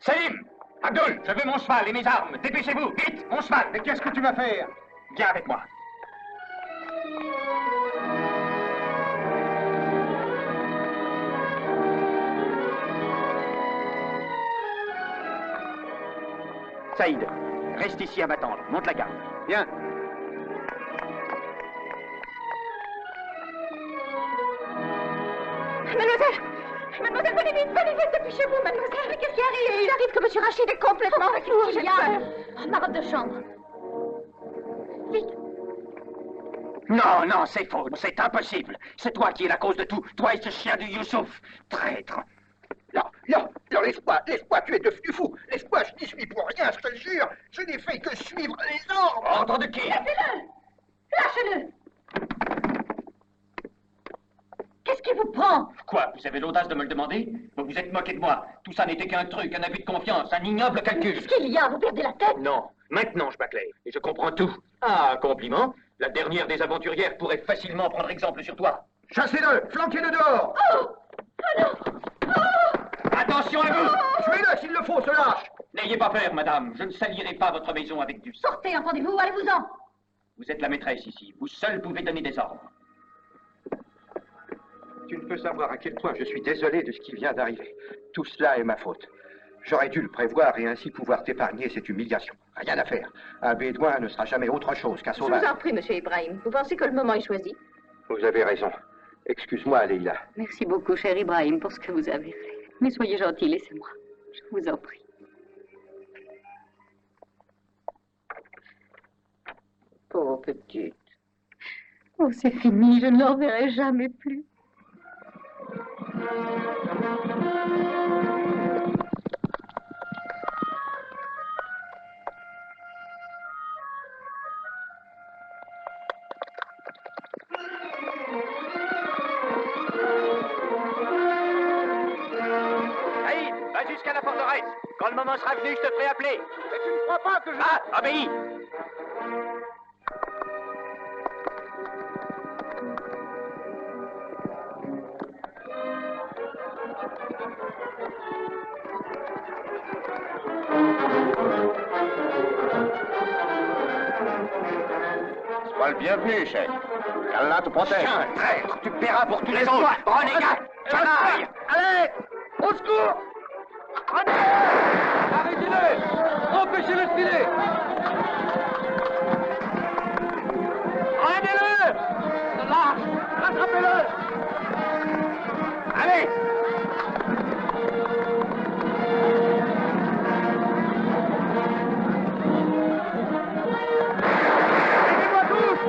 Salim! Abdul, je veux mon cheval et mes armes. Dépêchez-vous, vite, mon cheval. Mais qu'est-ce que tu vas faire? Viens avec moi. Saïd, reste ici à m'attendre. Monte la garde. Bien. Mademoiselle! Mademoiselle, venez vite, dépêchez-vous, mademoiselle! Qu'est-ce qui arrive? Il arrive que M. Rachid est complètement fou. J'ai peur. Ma robe de chambre. Vite. Non, non, c'est faux, c'est impossible. C'est toi qui es la cause de tout. Toi et ce chien du Youssouf. Traître. Non, laisse-moi, tu es devenu fou. Laisse-moi, je n'y suis pour rien, je te le jure. Je n'ai fait que suivre les ordres. Ordre de qui? Laissez-le! Lâchez-le! Qu'est-ce qui vous prend? Quoi, vous avez l'audace de me le demander? Vous vous êtes moqué de moi. Tout ça n'était qu'un truc, un abus de confiance, un ignoble calcul. Qu'est-ce qu'il y a? Vous perdez la tête? Non, maintenant je m'acclare et je comprends tout. Ah, un compliment. La dernière des aventurières pourrait facilement prendre exemple sur toi. Chassez-le, flanquez-le dehors. Oh! Oh non! Oh! Attention à vous! Tuez-le s'il le faut, se lâche. N'ayez pas peur, madame. Je ne salirai pas votre maison avec du sang. Sortez, entendez-vous? Allez-vous-en! Vous êtes la maîtresse ici. Vous seule pouvez donner des ordres. Tu ne peux savoir à quel point je suis désolé de ce qui vient d'arriver. Tout cela est ma faute. J'aurais dû le prévoir et ainsi pouvoir t'épargner cette humiliation. Rien à faire. Un bédouin ne sera jamais autre chose qu'un sauvage. Je vous en prie, monsieur Ibrahim. Vous pensez que le moment est choisi? Vous avez raison. Excuse-moi, Leïla. Merci beaucoup, cher Ibrahim, pour ce que vous avez fait. Mais soyez gentil, laissez-moi. Je vous en prie. Pauvre petite. Oh, c'est fini, je ne l'en verrai jamais plus. Aïe, va jusqu'à la forteresse. Quand le moment sera venu, je te ferai appeler. Mais tu ne crois pas que je... Ah, obéis. Sois le bienvenu, chef. Qu'Allah te protège. Tiens, traître, tu paieras pour tous les autres. Renégat, canaille. Allez! Au secours! Arrêtez-le! Empêchez-le de filer! Arrêtez-le. Lâche! Rattrapez-le! Allez. Aidez-moi tous!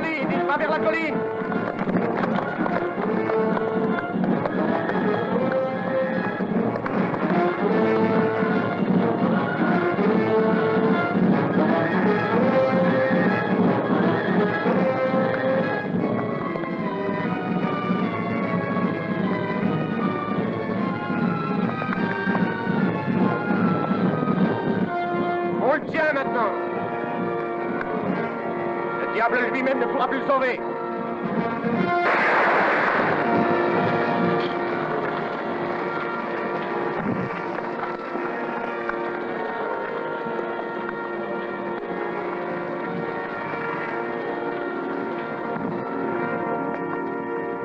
colline, il va vers la colline. On le tient maintenant. Le diable lui-même ne pourra plus le sauver.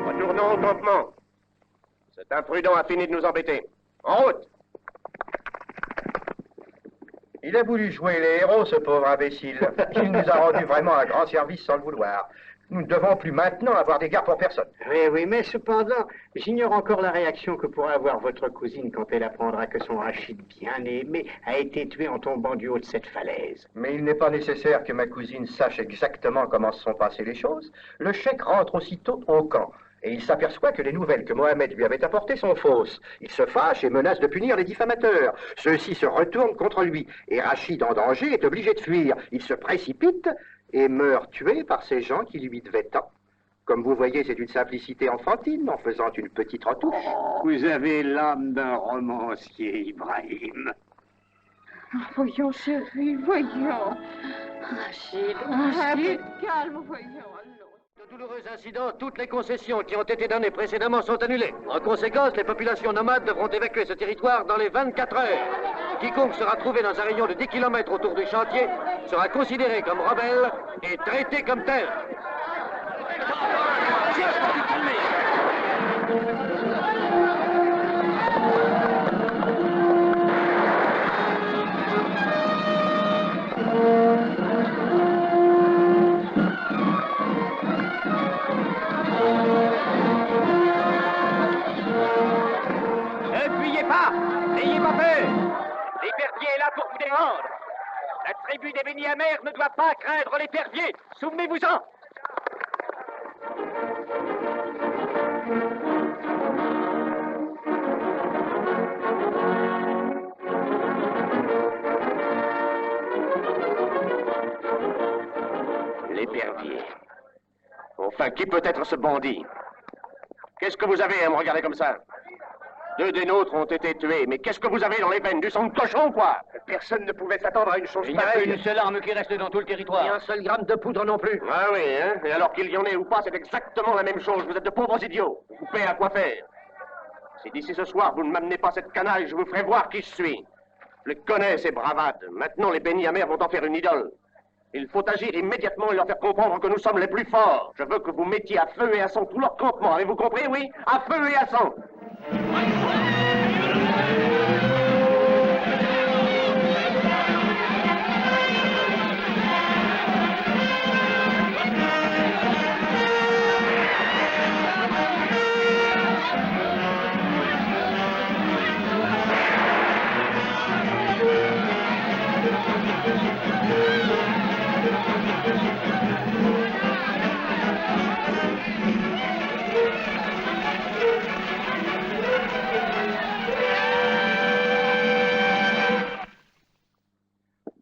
Retournons au campement. Cet imprudent a fini de nous embêter. En route! Il a voulu jouer les héros, ce pauvre imbécile. Il nous a rendu vraiment un grand service sans le vouloir. Nous ne devons plus maintenant avoir d'égard pour personne. Oui, mais cependant, j'ignore encore la réaction que pourra avoir votre cousine quand elle apprendra que son Rachid bien-aimé a été tué en tombant du haut de cette falaise. Mais il n'est pas nécessaire que ma cousine sache exactement comment se sont passées les choses. Le cheikh rentre aussitôt au camp. Et il s'aperçoit que les nouvelles que Mohamed lui avait apportées sont fausses. Il se fâche et menace de punir les diffamateurs. Ceux-ci se retournent contre lui. Et Rachid, en danger, est obligé de fuir. Il se précipite et meurt tué par ces gens qui lui devaient tant. Comme vous voyez, c'est une simplicité enfantine en faisant une petite retouche. Vous avez l'âme d'un romancier, Ibrahim. Voyons, chérie, voyons. Rachid, Rachid, calme, voyons. De douloureux incidents, toutes les concessions qui ont été données précédemment sont annulées. En conséquence, les populations nomades devront évacuer ce territoire dans les 24 heures. Quiconque sera trouvé dans un rayon de 10 km autour du chantier sera considéré comme rebelle et traité comme tel. N'ayez pas peur. L'épervier est là pour vous défendre. La tribu des Béni Amers ne doit pas craindre l'épervier. Souvenez-vous-en. L'épervier. Enfin, qui peut être ce bandit? Qu'est-ce que vous avez à me regarder comme ça? 2 des nôtres ont été tués, mais qu'est-ce que vous avez dans les veines? Du sang de cochon, quoi? Personne ne pouvait s'attendre à une chose pareille. Il n'y a qu'une seule arme qui reste dans tout le territoire. Et un seul gramme de poudre non plus. Ah oui, hein? Et alors qu'il y en ait ou pas, c'est exactement la même chose. Vous êtes de pauvres idiots. Vous coupez à quoi faire. Si d'ici ce soir, vous ne m'amenez pas cette canaille, je vous ferai voir qui je suis. Je les connais, ces bravades. Maintenant, les Béni Amers vont en faire une idole. Il faut agir immédiatement et leur faire comprendre que nous sommes les plus forts. Je veux que vous mettiez à feu et à sang tout leur campement. Avez-vous compris, oui? À feu et à sang.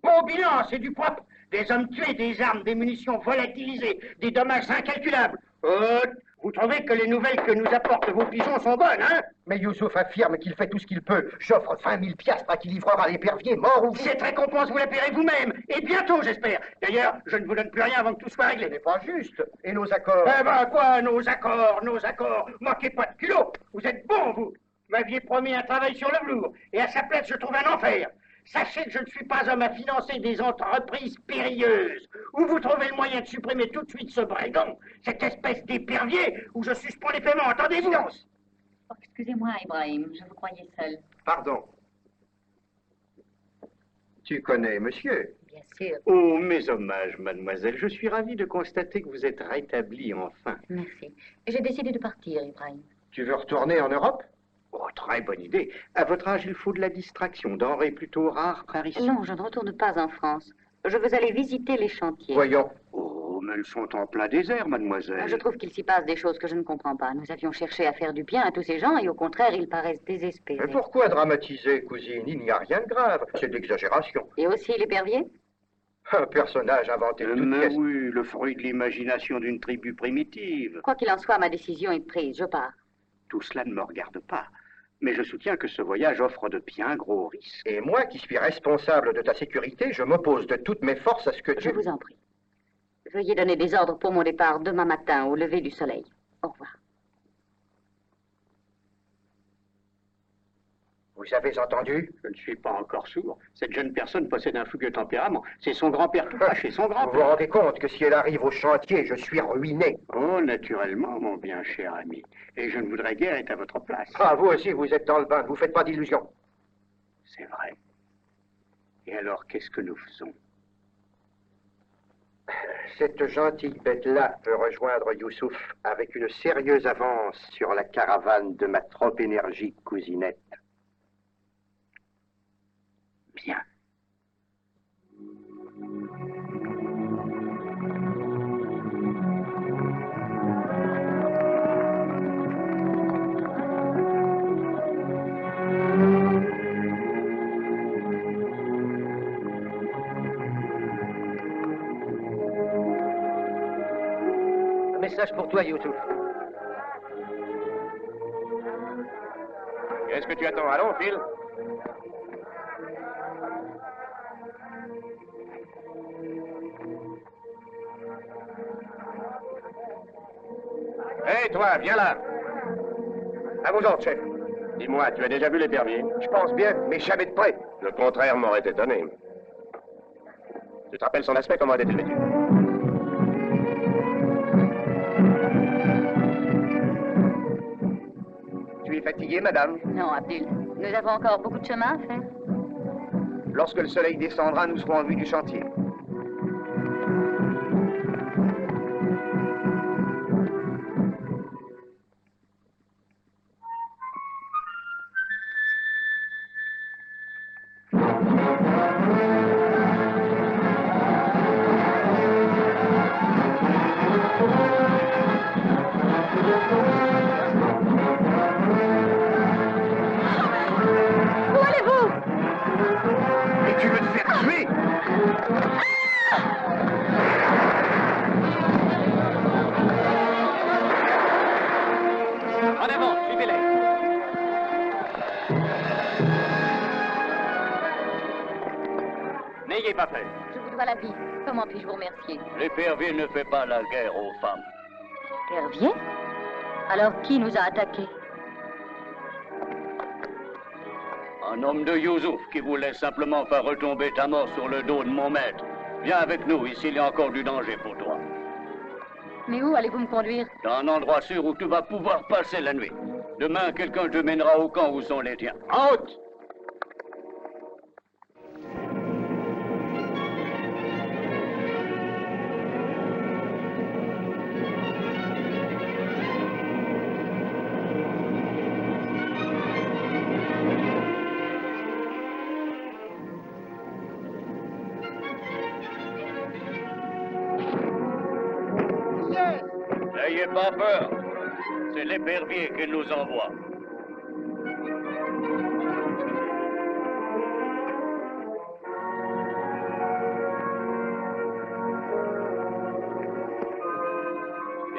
Bon bilan, c'est du propre. Des hommes tués, des armes, des munitions volatilisées, des dommages incalculables. Vous trouvez que les nouvelles que nous apportent vos pigeons sont bonnes, hein? Mais Youssouf affirme qu'il fait tout ce qu'il peut. J'offre 20 000 piastres à qui livrera l'épervier, mort ou... Cette récompense, vous la paierez vous-même. Et bientôt, j'espère. D'ailleurs, je ne vous donne plus rien avant que tout soit réglé. Ce n'est pas juste. Et nos accords? Eh ben quoi, nos accords. Manquez pas de culot. Vous êtes bons, vous. Vous m'aviez promis un travail sur le velours. Et à sa place, je trouve un enfer. Sachez que je ne suis pas homme à financer des entreprises périlleuses, où vous trouvez le moyen de supprimer tout de suite ce brigand, cette espèce d'épervier, où je suspends les paiements, entendez-vous? Oh, excusez-moi, Ibrahim, je vous croyais seul. Pardon. Tu connais monsieur? Bien sûr. Oh, mes hommages, mademoiselle. Je suis ravi de constater que vous êtes rétablie enfin. Merci. J'ai décidé de partir, Ibrahim. Tu veux retourner en Europe? Oh, très bonne idée. À votre âge, il faut de la distraction, denrées plutôt rares par ici. Non, je ne retourne pas en France. Je veux aller visiter les chantiers. Voyons. Oh, Mais elles sont en plein désert, mademoiselle. Je trouve qu'il s'y passe des choses que je ne comprends pas. Nous avions cherché à faire du bien à tous ces gens et au contraire, ils paraissent désespérés. Mais pourquoi dramatiser, cousine? Il n'y a rien de grave. C'est de l'exagération. Et aussi l'épervier? Un personnage inventé de toutes Mais pièces. oui, le fruit de l'imagination d'une tribu primitive. Quoi qu'il en soit, ma décision est prise. Je pars. Tout cela ne me regarde pas. Mais je soutiens que ce voyage offre de bien gros risques. Et moi, qui suis responsable de ta sécurité, je m'oppose de toutes mes forces à ce que tu... Je vous en prie. Veuillez donner des ordres pour mon départ demain matin au lever du soleil. Au revoir. Vous avez entendu? Je ne suis pas encore sourd. Cette jeune personne possède un fougueux tempérament. C'est son grand-père tout caché, son Vous vous grand-père. rendez compte que si elle arrive au chantier, je suis ruiné? Oh, naturellement, mon bien cher ami. Et je ne voudrais guère être à votre place. Ah, vous aussi, vous êtes dans le bain. Ne vous faites pas d'illusions. C'est vrai. Et alors, qu'est-ce que nous faisons? Cette gentille bête-là peut rejoindre Youssouf avec une sérieuse avance sur la caravane de ma trop énergique cousinette. Bien. Un message pour toi, Youssouf. Qu'est-ce que tu attends? Allons, Phil. Hé, toi, viens là. À vos ordres, chef. Dis-moi, tu as déjà vu l'épervier? Je pense bien, mais jamais de près. Le contraire m'aurait étonné. Tu te rappelles son aspect? Comment était-il vêtu? Tu es fatiguée, madame? Non, Abdul. Nous avons encore beaucoup de chemin à faire. Lorsque le soleil descendra, nous serons en vue du chantier. Où allez-vous? Et tu veux te faire tuer? En avant, suivez-les. N'ayez pas peur. Je vous dois la vie. Comment puis-je vous remercier? L'épervier ne fait pas la guerre aux femmes. Hervier? Alors qui nous a attaqués? Un homme de Youssouf qui voulait simplement faire retomber ta mort sur le dos de mon maître. Viens avec nous, ici il y a encore du danger pour toi. Mais où allez-vous me conduire? Dans un endroit sûr où tu vas pouvoir passer la nuit. Demain, quelqu'un te mènera au camp où sont les tiens. En route! N'ayez pas peur. C'est l'épervier qui nous envoie.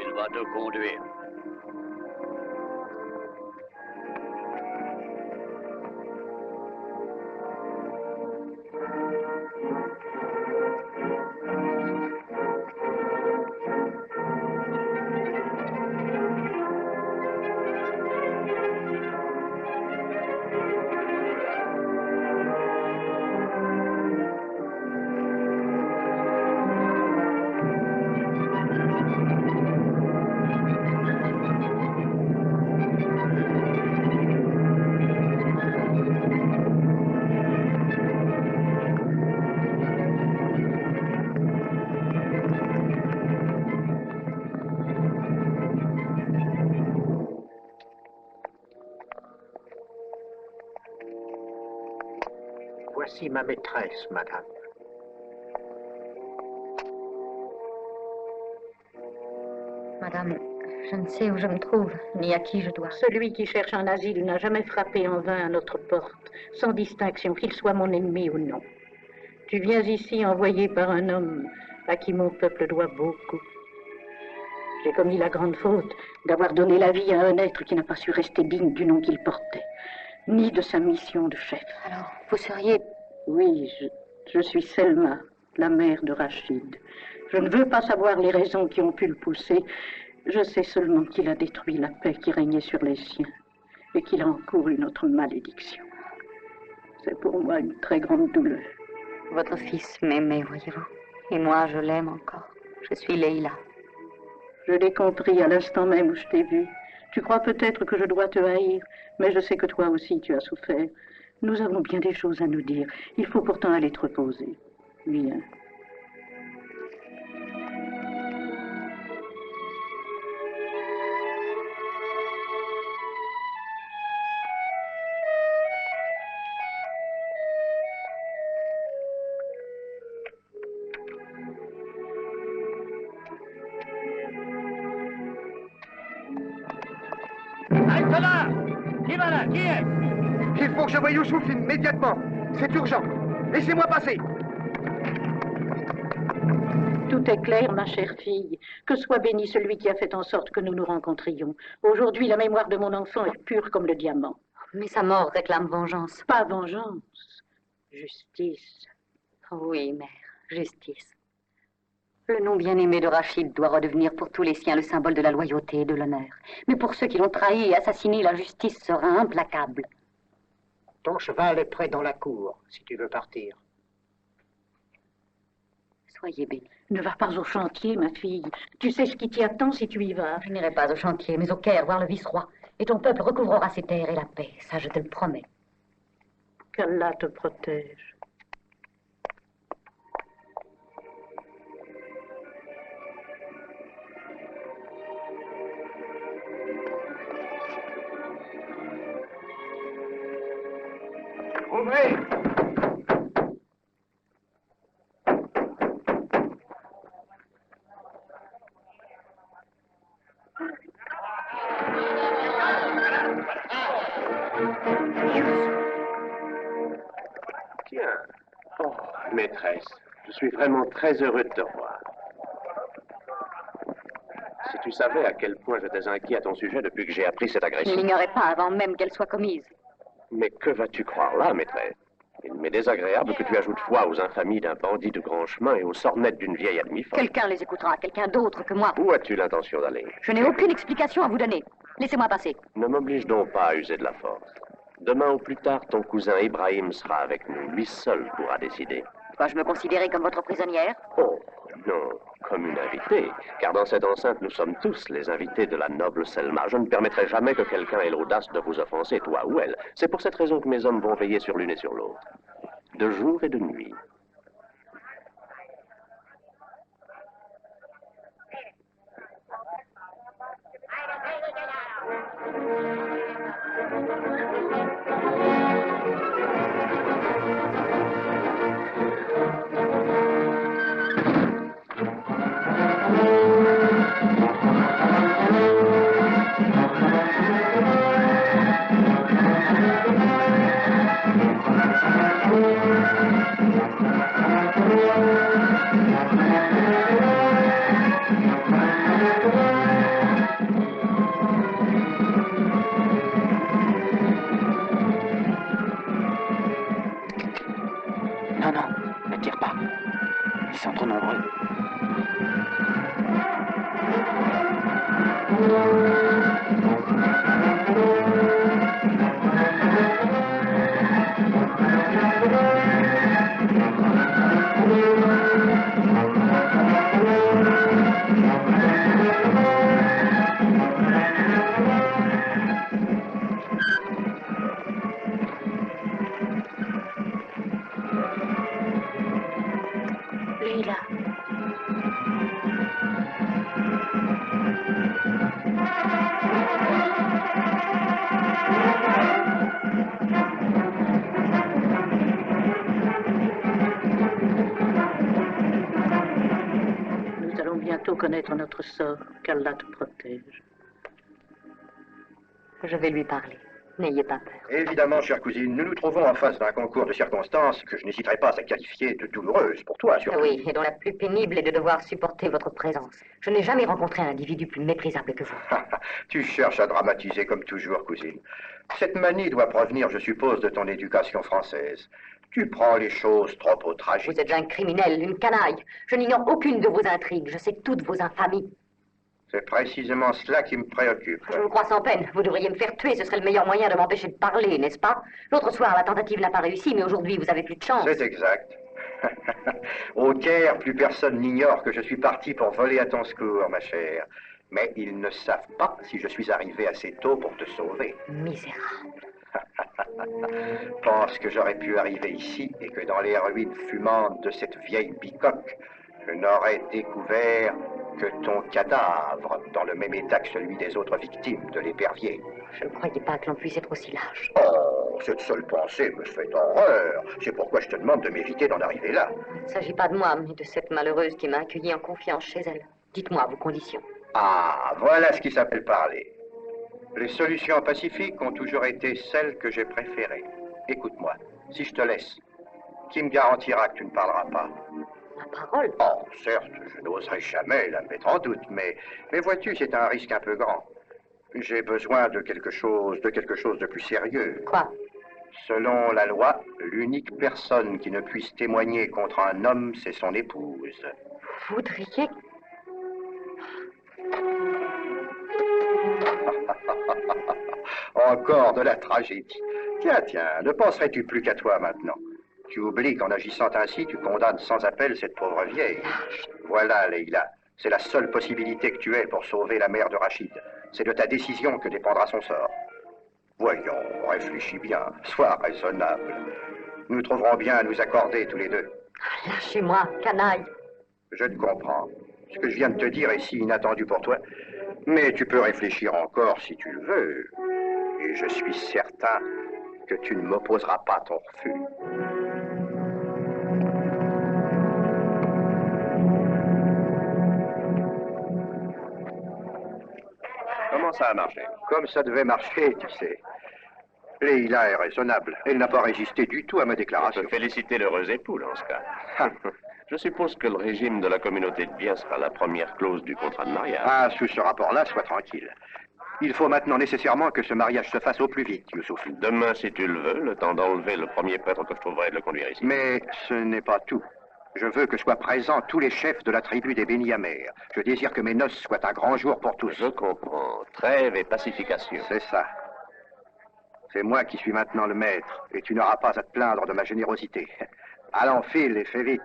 Il va te conduire. Voici ma maîtresse, madame. Madame, je ne sais où je me trouve, ni à qui je dois. Celui qui cherche un asile n'a jamais frappé en vain à notre porte, sans distinction, qu'il soit mon ennemi ou non. Tu viens ici envoyé par un homme à qui mon peuple doit beaucoup. J'ai commis la grande faute d'avoir donné la vie à un être qui n'a pas su rester digne du nom qu'il portait, ni de sa mission de chef. Alors, vous seriez... Oui, je suis Selma, la mère de Rachid. Je ne veux pas savoir les raisons qui ont pu le pousser. Je sais seulement qu'il a détruit la paix qui régnait sur les siens et qu'il a encouru une autre malédiction. C'est pour moi une très grande douleur. Votre fils m'aimait, voyez-vous. Et moi, je l'aime encore. Je suis Leila. Je l'ai compris à l'instant même où je t'ai vu. Tu crois peut-être que je dois te haïr, mais je sais que toi aussi tu as souffert. Nous avons bien des choses à nous dire. Il faut pourtant aller te reposer. Viens. Arrête là! Qui va là? Qui est? Il faut que je voie Youssouf immédiatement. C'est urgent. Laissez-moi passer. Tout est clair, ma chère fille. Que soit béni celui qui a fait en sorte que nous nous rencontrions. Aujourd'hui, la mémoire de mon enfant est pure comme le diamant. Mais sa mort réclame vengeance. Pas vengeance. Justice. Oui, mère, justice. Le nom bien-aimé de Rachid doit redevenir pour tous les siens le symbole de la loyauté et de l'honneur. Mais pour ceux qui l'ont trahi et assassiné, la justice sera implacable. Ton cheval est prêt dans la cour, si tu veux partir. Soyez bénis. Ne va pas au chantier, ma fille. Tu sais ce qui t'y attend si tu y vas. Je n'irai pas au chantier, mais au Caire, voir le vice-roi. Et ton peuple recouvrera ses terres et la paix. Ça, je te le promets. Qu'Allah te protège. Ouvrez! Tiens. Oh, maîtresse, je suis vraiment très heureux de te revoir. Si tu savais à quel point j'étais inquiet à ton sujet depuis que j'ai appris cette Je agression. ne l'ignorais pas avant même qu'elle soit commise. Mais que vas-tu croire là, maîtresse? Il m'est désagréable que tu ajoutes foi aux infamies d'un bandit de grand chemin et aux sornettes d'une vieille admi-folle. Quelqu'un les écoutera, quelqu'un d'autre que moi. Où as-tu l'intention d'aller? Je n'ai aucune explication à vous donner. Laissez-moi passer. Ne m'oblige donc pas à user de la force. Demain ou plus tard, ton cousin Ibrahim sera avec nous. Lui seul pourra décider. Dois-je me considérer comme votre prisonnière? Oh, non, comme une invitée. Car dans cette enceinte, nous sommes tous les invités de la noble Selma. Je ne permettrai jamais que quelqu'un ait l'audace de vous offenser, toi ou elle. C'est pour cette raison que mes hommes vont veiller sur l'une et sur l'autre. De jour et de nuit. Non, non, ne tire pas. Ils sont trop nombreux. Leila. connaître notre sort. Qu'Allah te protège. Je vais lui parler. N'ayez pas peur. Évidemment, chère cousine, nous nous trouvons en face d'un concours de circonstances que je n'hésiterai pas à qualifier de douloureuse pour toi, surtout. Oui, et dont la plus pénible est de devoir supporter votre présence. Je n'ai jamais rencontré un individu plus méprisable que vous. Tu cherches à dramatiser comme toujours, cousine. Cette manie doit provenir, je suppose, de ton éducation française. Tu prends les choses trop au tragique. Vous êtes un criminel, une canaille. Je n'ignore aucune de vos intrigues. Je sais toutes vos infamies. C'est précisément cela qui me préoccupe. Je vous crois sans peine. Vous devriez me faire tuer. Ce serait le meilleur moyen de m'empêcher de parler, n'est-ce pas? L'autre soir, la tentative n'a pas réussi, mais aujourd'hui, vous avez plus de chance. C'est exact. Au Caire, plus personne n'ignore que je suis parti pour voler à ton secours, ma chère. Mais ils ne savent pas si je suis arrivé assez tôt pour te sauver. Misérable. Pense que j'aurais pu arriver ici et que dans les ruines fumantes de cette vieille bicoque, je n'aurais découvert que ton cadavre, dans le même état que celui des autres victimes de l'épervier. Je ne croyais pas que l'on puisse être aussi lâche. Oh, cette seule pensée me fait horreur. C'est pourquoi je te demande de m'éviter d'en arriver là. Il ne s'agit pas de moi, mais de cette malheureuse qui m'a accueilli en confiance chez elle. Dites-moi vos conditions. Ah, voilà ce qui s'appelle parler. Les solutions pacifiques ont toujours été celles que j'ai préférées. Écoute-moi, si je te laisse, qui me garantira que tu ne parleras pas? Ma parole? Oh, certes, je n'oserais jamais la mettre en doute, mais vois-tu, c'est un risque un peu grand. J'ai besoin de quelque chose de plus sérieux. Quoi? Selon la loi, l'unique personne qui ne puisse témoigner contre un homme, c'est son épouse. Vous voudriez... Encore de la tragédie. Tiens, ne penserais-tu plus qu'à toi maintenant? Tu oublies qu'en agissant ainsi, tu condamnes sans appel cette pauvre vieille. Voilà, Leïla, c'est la seule possibilité que tu aies pour sauver la mère de Rachid. C'est de ta décision que dépendra son sort. Voyons, réfléchis bien, sois raisonnable. Nous trouverons bien à nous accorder tous les deux. Lâchez-moi, canaille. Je te comprends. Ce que je viens de te dire est si inattendu pour toi. Mais tu peux réfléchir encore si tu le veux. Et je suis certain que tu ne m'opposeras pas ton refus. Comment ça a marché? Comme ça devait marcher, tu sais. Leïla est raisonnable. Elle n'a pas résisté du tout à ma déclaration. Je peux féliciter l'heureux époux dans ce cas. Je suppose que le régime de la communauté de biens sera la première clause du contrat de mariage. Ah, sous ce rapport-là, sois tranquille. Il faut maintenant nécessairement que ce mariage se fasse au plus vite, Youssouf. Demain, si tu le veux, le temps d'enlever le premier prêtre que je trouverai et de le conduire ici. Mais ce n'est pas tout. Je veux que soient présents tous les chefs de la tribu des Beni Amers. Je désire que mes noces soient un grand jour pour tous. Je comprends. Trêve et pacification. C'est ça. C'est moi qui suis maintenant le maître, et tu n'auras pas à te plaindre de ma générosité. Allons, file et fais vite.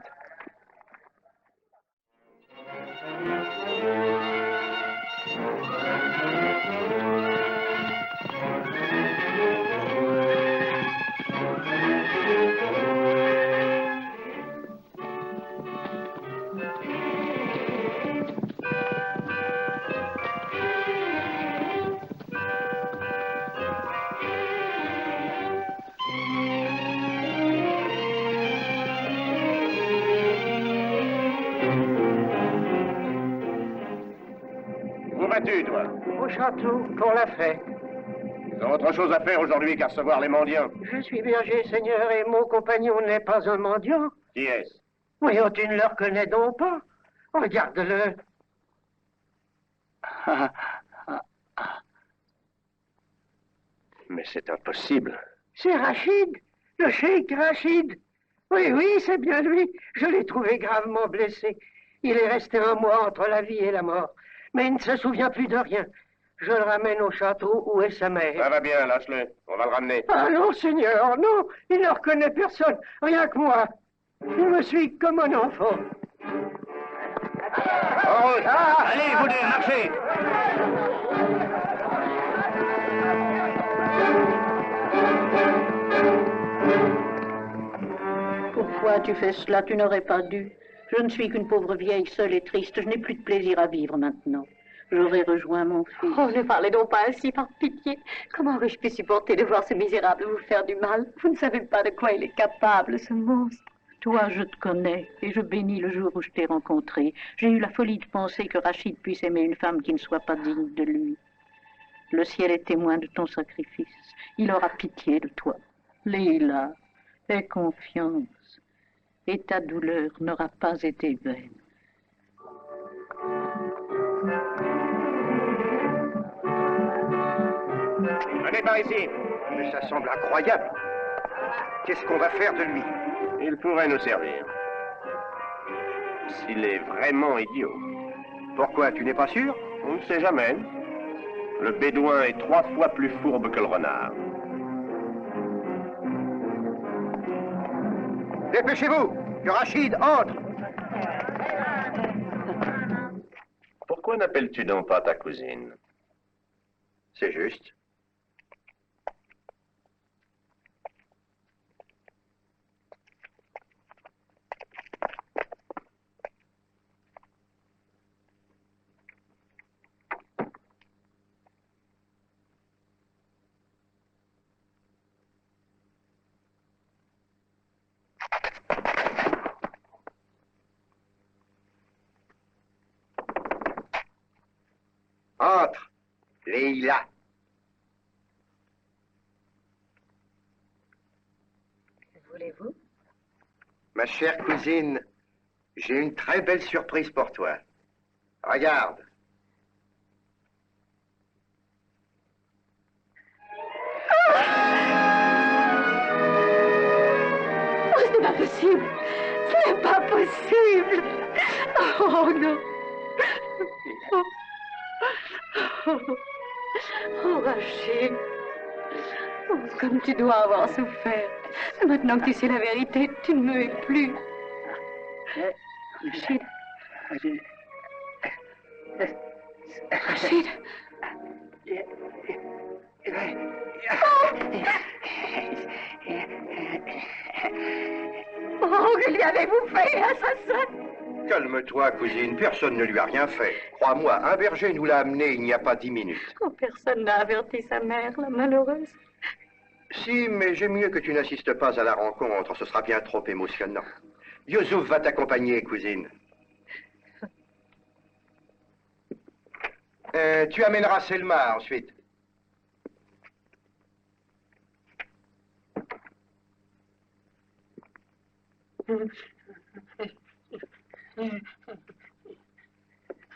Toi. Au château, pour la fête. Ils ont autre chose à faire aujourd'hui qu'à recevoir les mendiants. Je suis berger, Seigneur, et mon compagnon n'est pas un mendiant. Qui est-ce? Voyons, tu ne le reconnais donc pas. Regarde-le. Mais c'est impossible. C'est Rachid, le cheikh Rachid. Oui, c'est bien lui. Je l'ai trouvé gravement blessé. Il est resté un mois entre la vie et la mort. Mais il ne se souvient plus de rien. Je le ramène au château où est sa mère. Ça va bien, lâche-le. On va le ramener. Ah non, Seigneur, non. Il ne reconnaît personne, rien que moi. Il me suit comme un enfant. En route. Allez, vous deux, marchez. Pourquoi tu fais cela? Tu n'aurais pas dû. Je ne suis qu'une pauvre vieille seule et triste. Je n'ai plus de plaisir à vivre maintenant. J'aurais rejoint mon fils. Oh, ne parlez donc pas ainsi, par pitié. Comment aurais-je pu supporter de voir ce misérable vous faire du mal? Vous ne savez pas de quoi il est capable, ce monstre. Toi, je te connais, et je bénis le jour où je t'ai rencontré. J'ai eu la folie de penser que Rachid puisse aimer une femme qui ne soit pas digne de lui. Le ciel est témoin de ton sacrifice. Il aura pitié de toi. Leila, aie confiance, et ta douleur n'aura pas été vaine. Venez par ici. Mais ça semble incroyable. Qu'est-ce qu'on va faire de lui? Il pourrait nous servir. S'il est vraiment idiot. Pourquoi? Tu n'es pas sûr? On ne sait jamais. Le bédouin est 3 fois plus fourbe que le renard. Dépêchez-vous! Que Rachid entre! Pourquoi n'appelles-tu donc pas ta cousine? C'est juste. Entre, Leila. Que voulez-vous? Ma chère cousine, j'ai une très belle surprise pour toi. Regarde. Oh, c'est pas possible! C'est pas possible! Oh non! Oh, Rachid, oh, comme tu dois avoir souffert. Maintenant que tu sais la vérité, tu ne me hais plus. Rachid. Rachid. Oh, que lui avez-vous fait, assassin? Calme-toi, cousine, personne ne lui a rien fait. Crois-moi, un berger nous l'a amené il n'y a pas 10 minutes. Oh, personne n'a averti sa mère, la malheureuse. Si, mais j'aime mieux que tu n'assistes pas à la rencontre, ce sera bien trop émotionnant. Youssouf va t'accompagner, cousine. Tu amèneras Selma ensuite.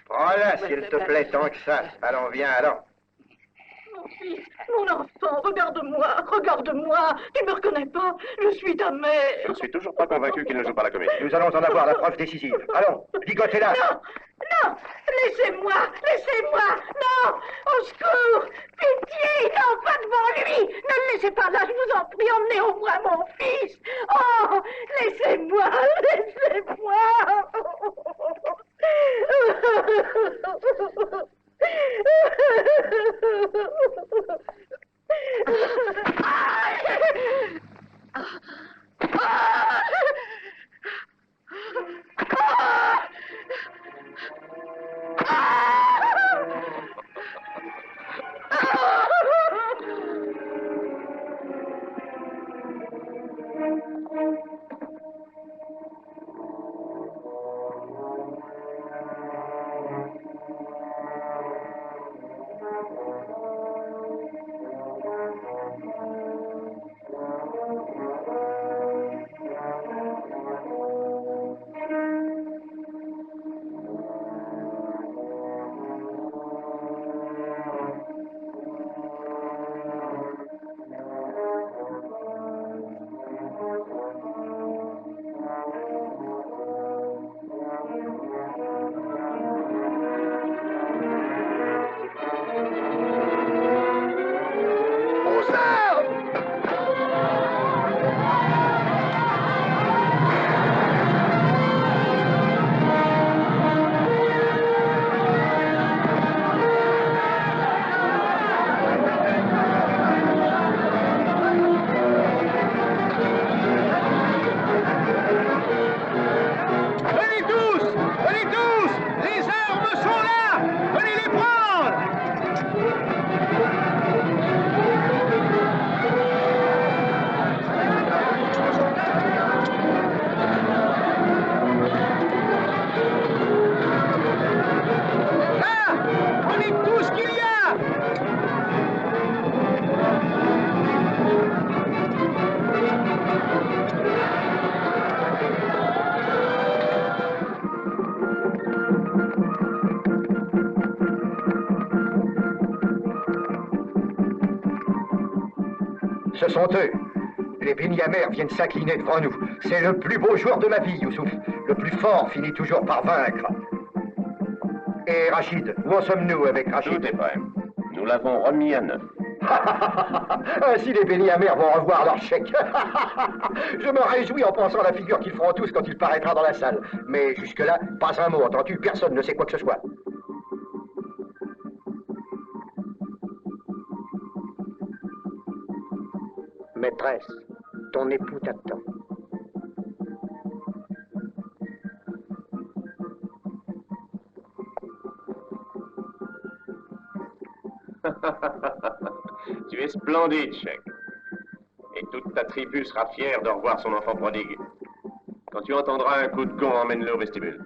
Voilà, s'il te plaît, tant que ça. Allons, viens, allons. Mon fils, mon enfant, regarde-moi, regarde-moi. Tu ne me reconnais pas, je suis ta mère. Je ne suis toujours pas convaincu qu'il ne joue pas la comédie. Nous allons en avoir la preuve décisive. Allons, ligotez-la. Non, non, laissez-moi, laissez-moi, non, au secours, pitié, non, pas devant lui. Ne le laissez pas là, je vous en prie, emmenez au moins mon fils. Oh, laissez-moi, laissez-moi. Ce sont eux. Les Beni-Hamer viennent s'incliner devant nous. C'est le plus beau jour de ma vie, Youssouf. Le plus fort finit toujours par vaincre. Et Rachid, où en sommes-nous avec Rachid? Tout est prêt. Nous l'avons remis à neuf. Ainsi les Beni-Hamer vont revoir leur chèque. Je me réjouis en pensant à la figure qu'ils feront tous quand il paraîtra dans la salle. Mais jusque-là, pas un mot, entends-tu? Personne ne sait quoi que ce soit. Maîtresse, ton époux t'attend. Tu es splendide, Sheikh. Et toute ta tribu sera fière de revoir son enfant prodigue. Quand tu entendras un coup de gong, emmène-le au vestibule.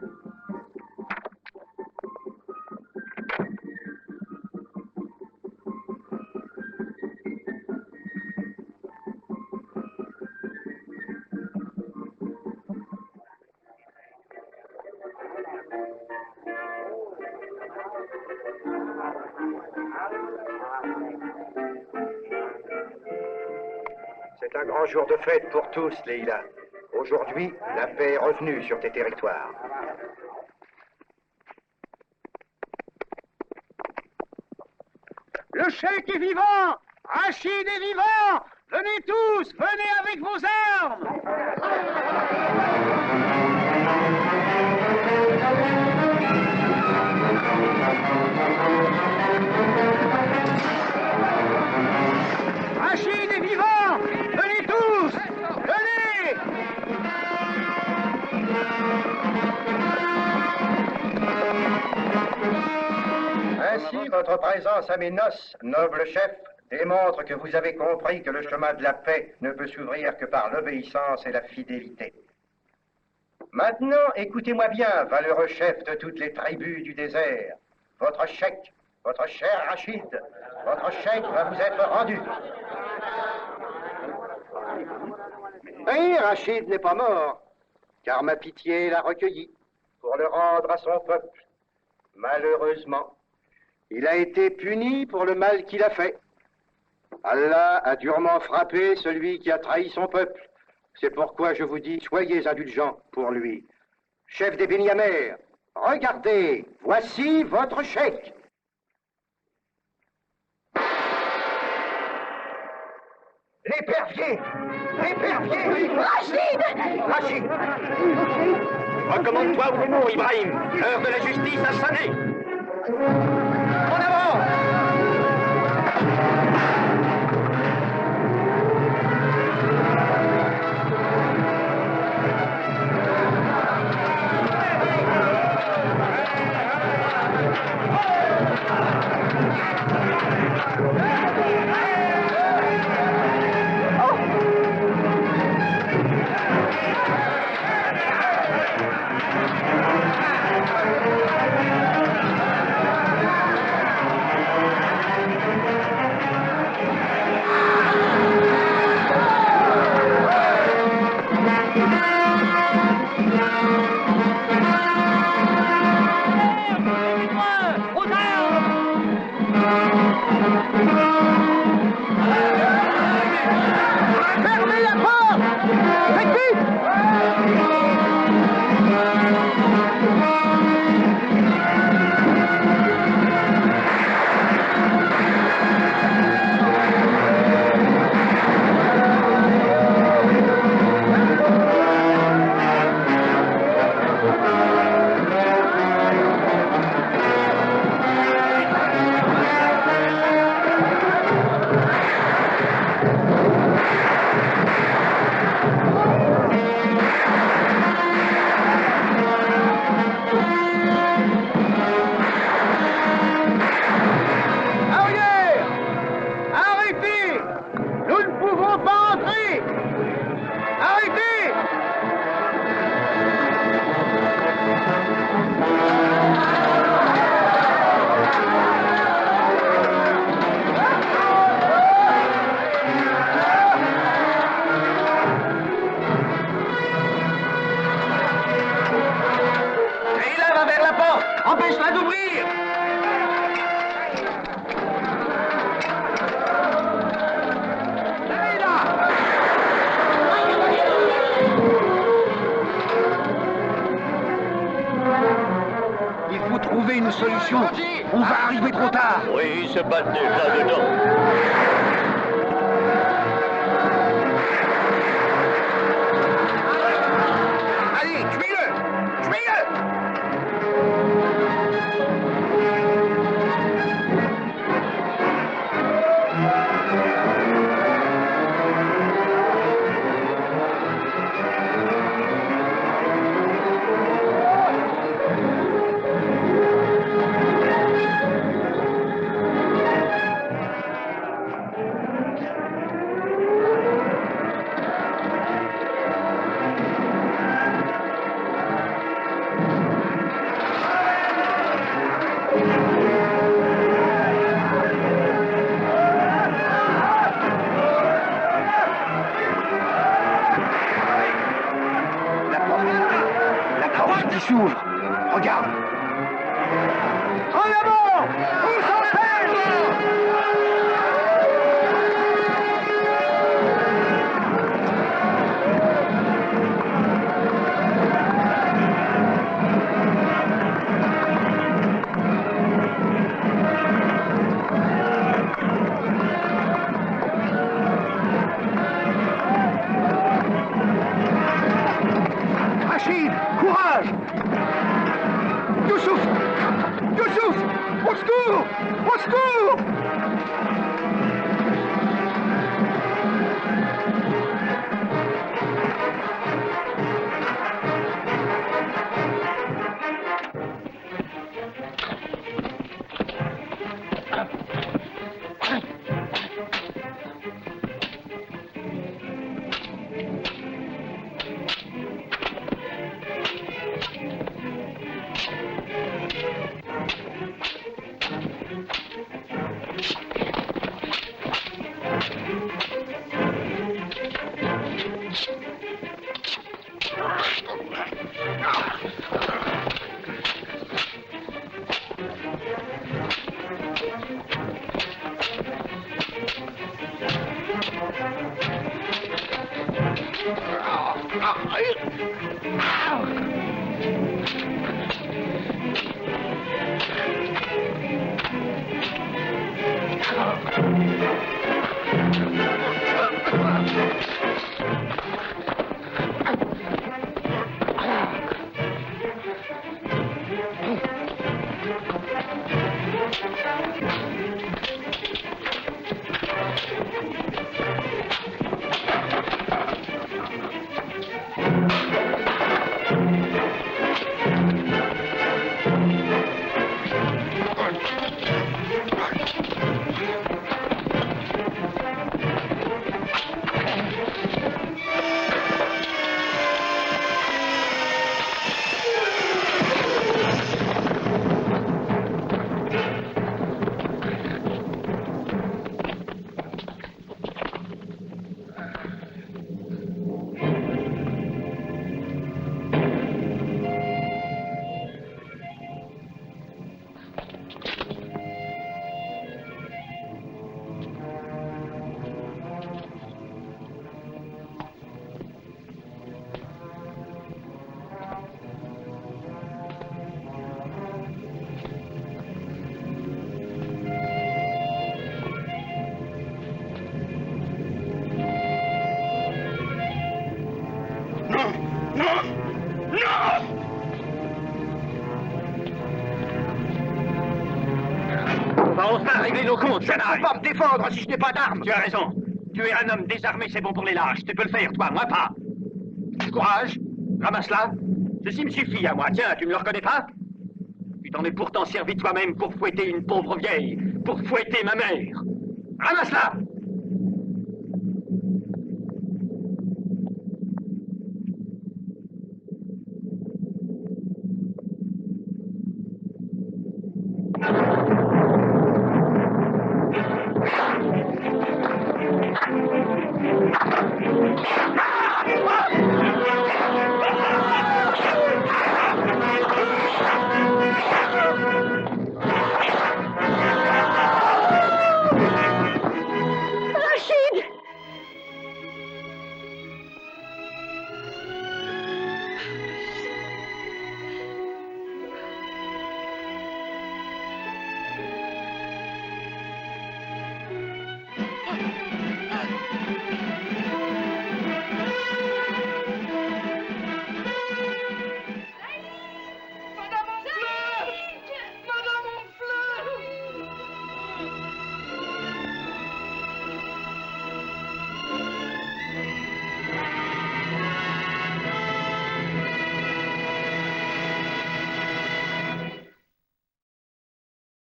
C'est un grand jour de fête pour tous, Leïla. Aujourd'hui, la paix est revenue sur tes territoires. Le cheikh est vivant! Rachid est vivant! Venez tous! Venez avec vos armes! Rachid est vivant! Venez tous! Venez! Ainsi, votre présence à mes noces, noble chef, démontre que vous avez compris que le chemin de la paix ne peut s'ouvrir que par l'obéissance et la fidélité. Maintenant, écoutez-moi bien, valeureux chef de toutes les tribus du désert. Votre cheikh, votre cher Rachid, votre cheikh va vous être rendu. Et Rachid n'est pas mort, car ma pitié l'a recueilli pour le rendre à son peuple. Malheureusement, il a été puni pour le mal qu'il a fait. Allah a durement frappé celui qui a trahi son peuple. C'est pourquoi je vous dis, soyez indulgents pour lui. Chef des Beni-Hamer, regardez, voici votre cheikh. L'épervier! L'épervier! Rachid! Rachid! Recommande-toi ou les mots, Ibrahim. L'heure de la justice a sonné. En avant! Attention, on va arriver trop tard. Oui, ils se battent déjà dedans. Allez, tuez-le! Tuez-le! La porte qui s'ouvre. Regarde. En avant! On s'entraîne! Rachid, courage! Youssouf! Youssouf! Au secours! Au secours! On va enfin régler nos comptes, Janaï. Je ne peux pas me défendre si je n'ai pas d'armes. Tu as raison. Tu es un homme désarmé, c'est bon pour les lâches. Tu peux le faire, toi, moi pas. Courage, ramasse-la. Ceci me suffit à moi. Tiens, tu ne le reconnais pas? Tu t'en es pourtant servi toi-même pour fouetter une pauvre vieille, pour fouetter ma mère. Ramasse-la!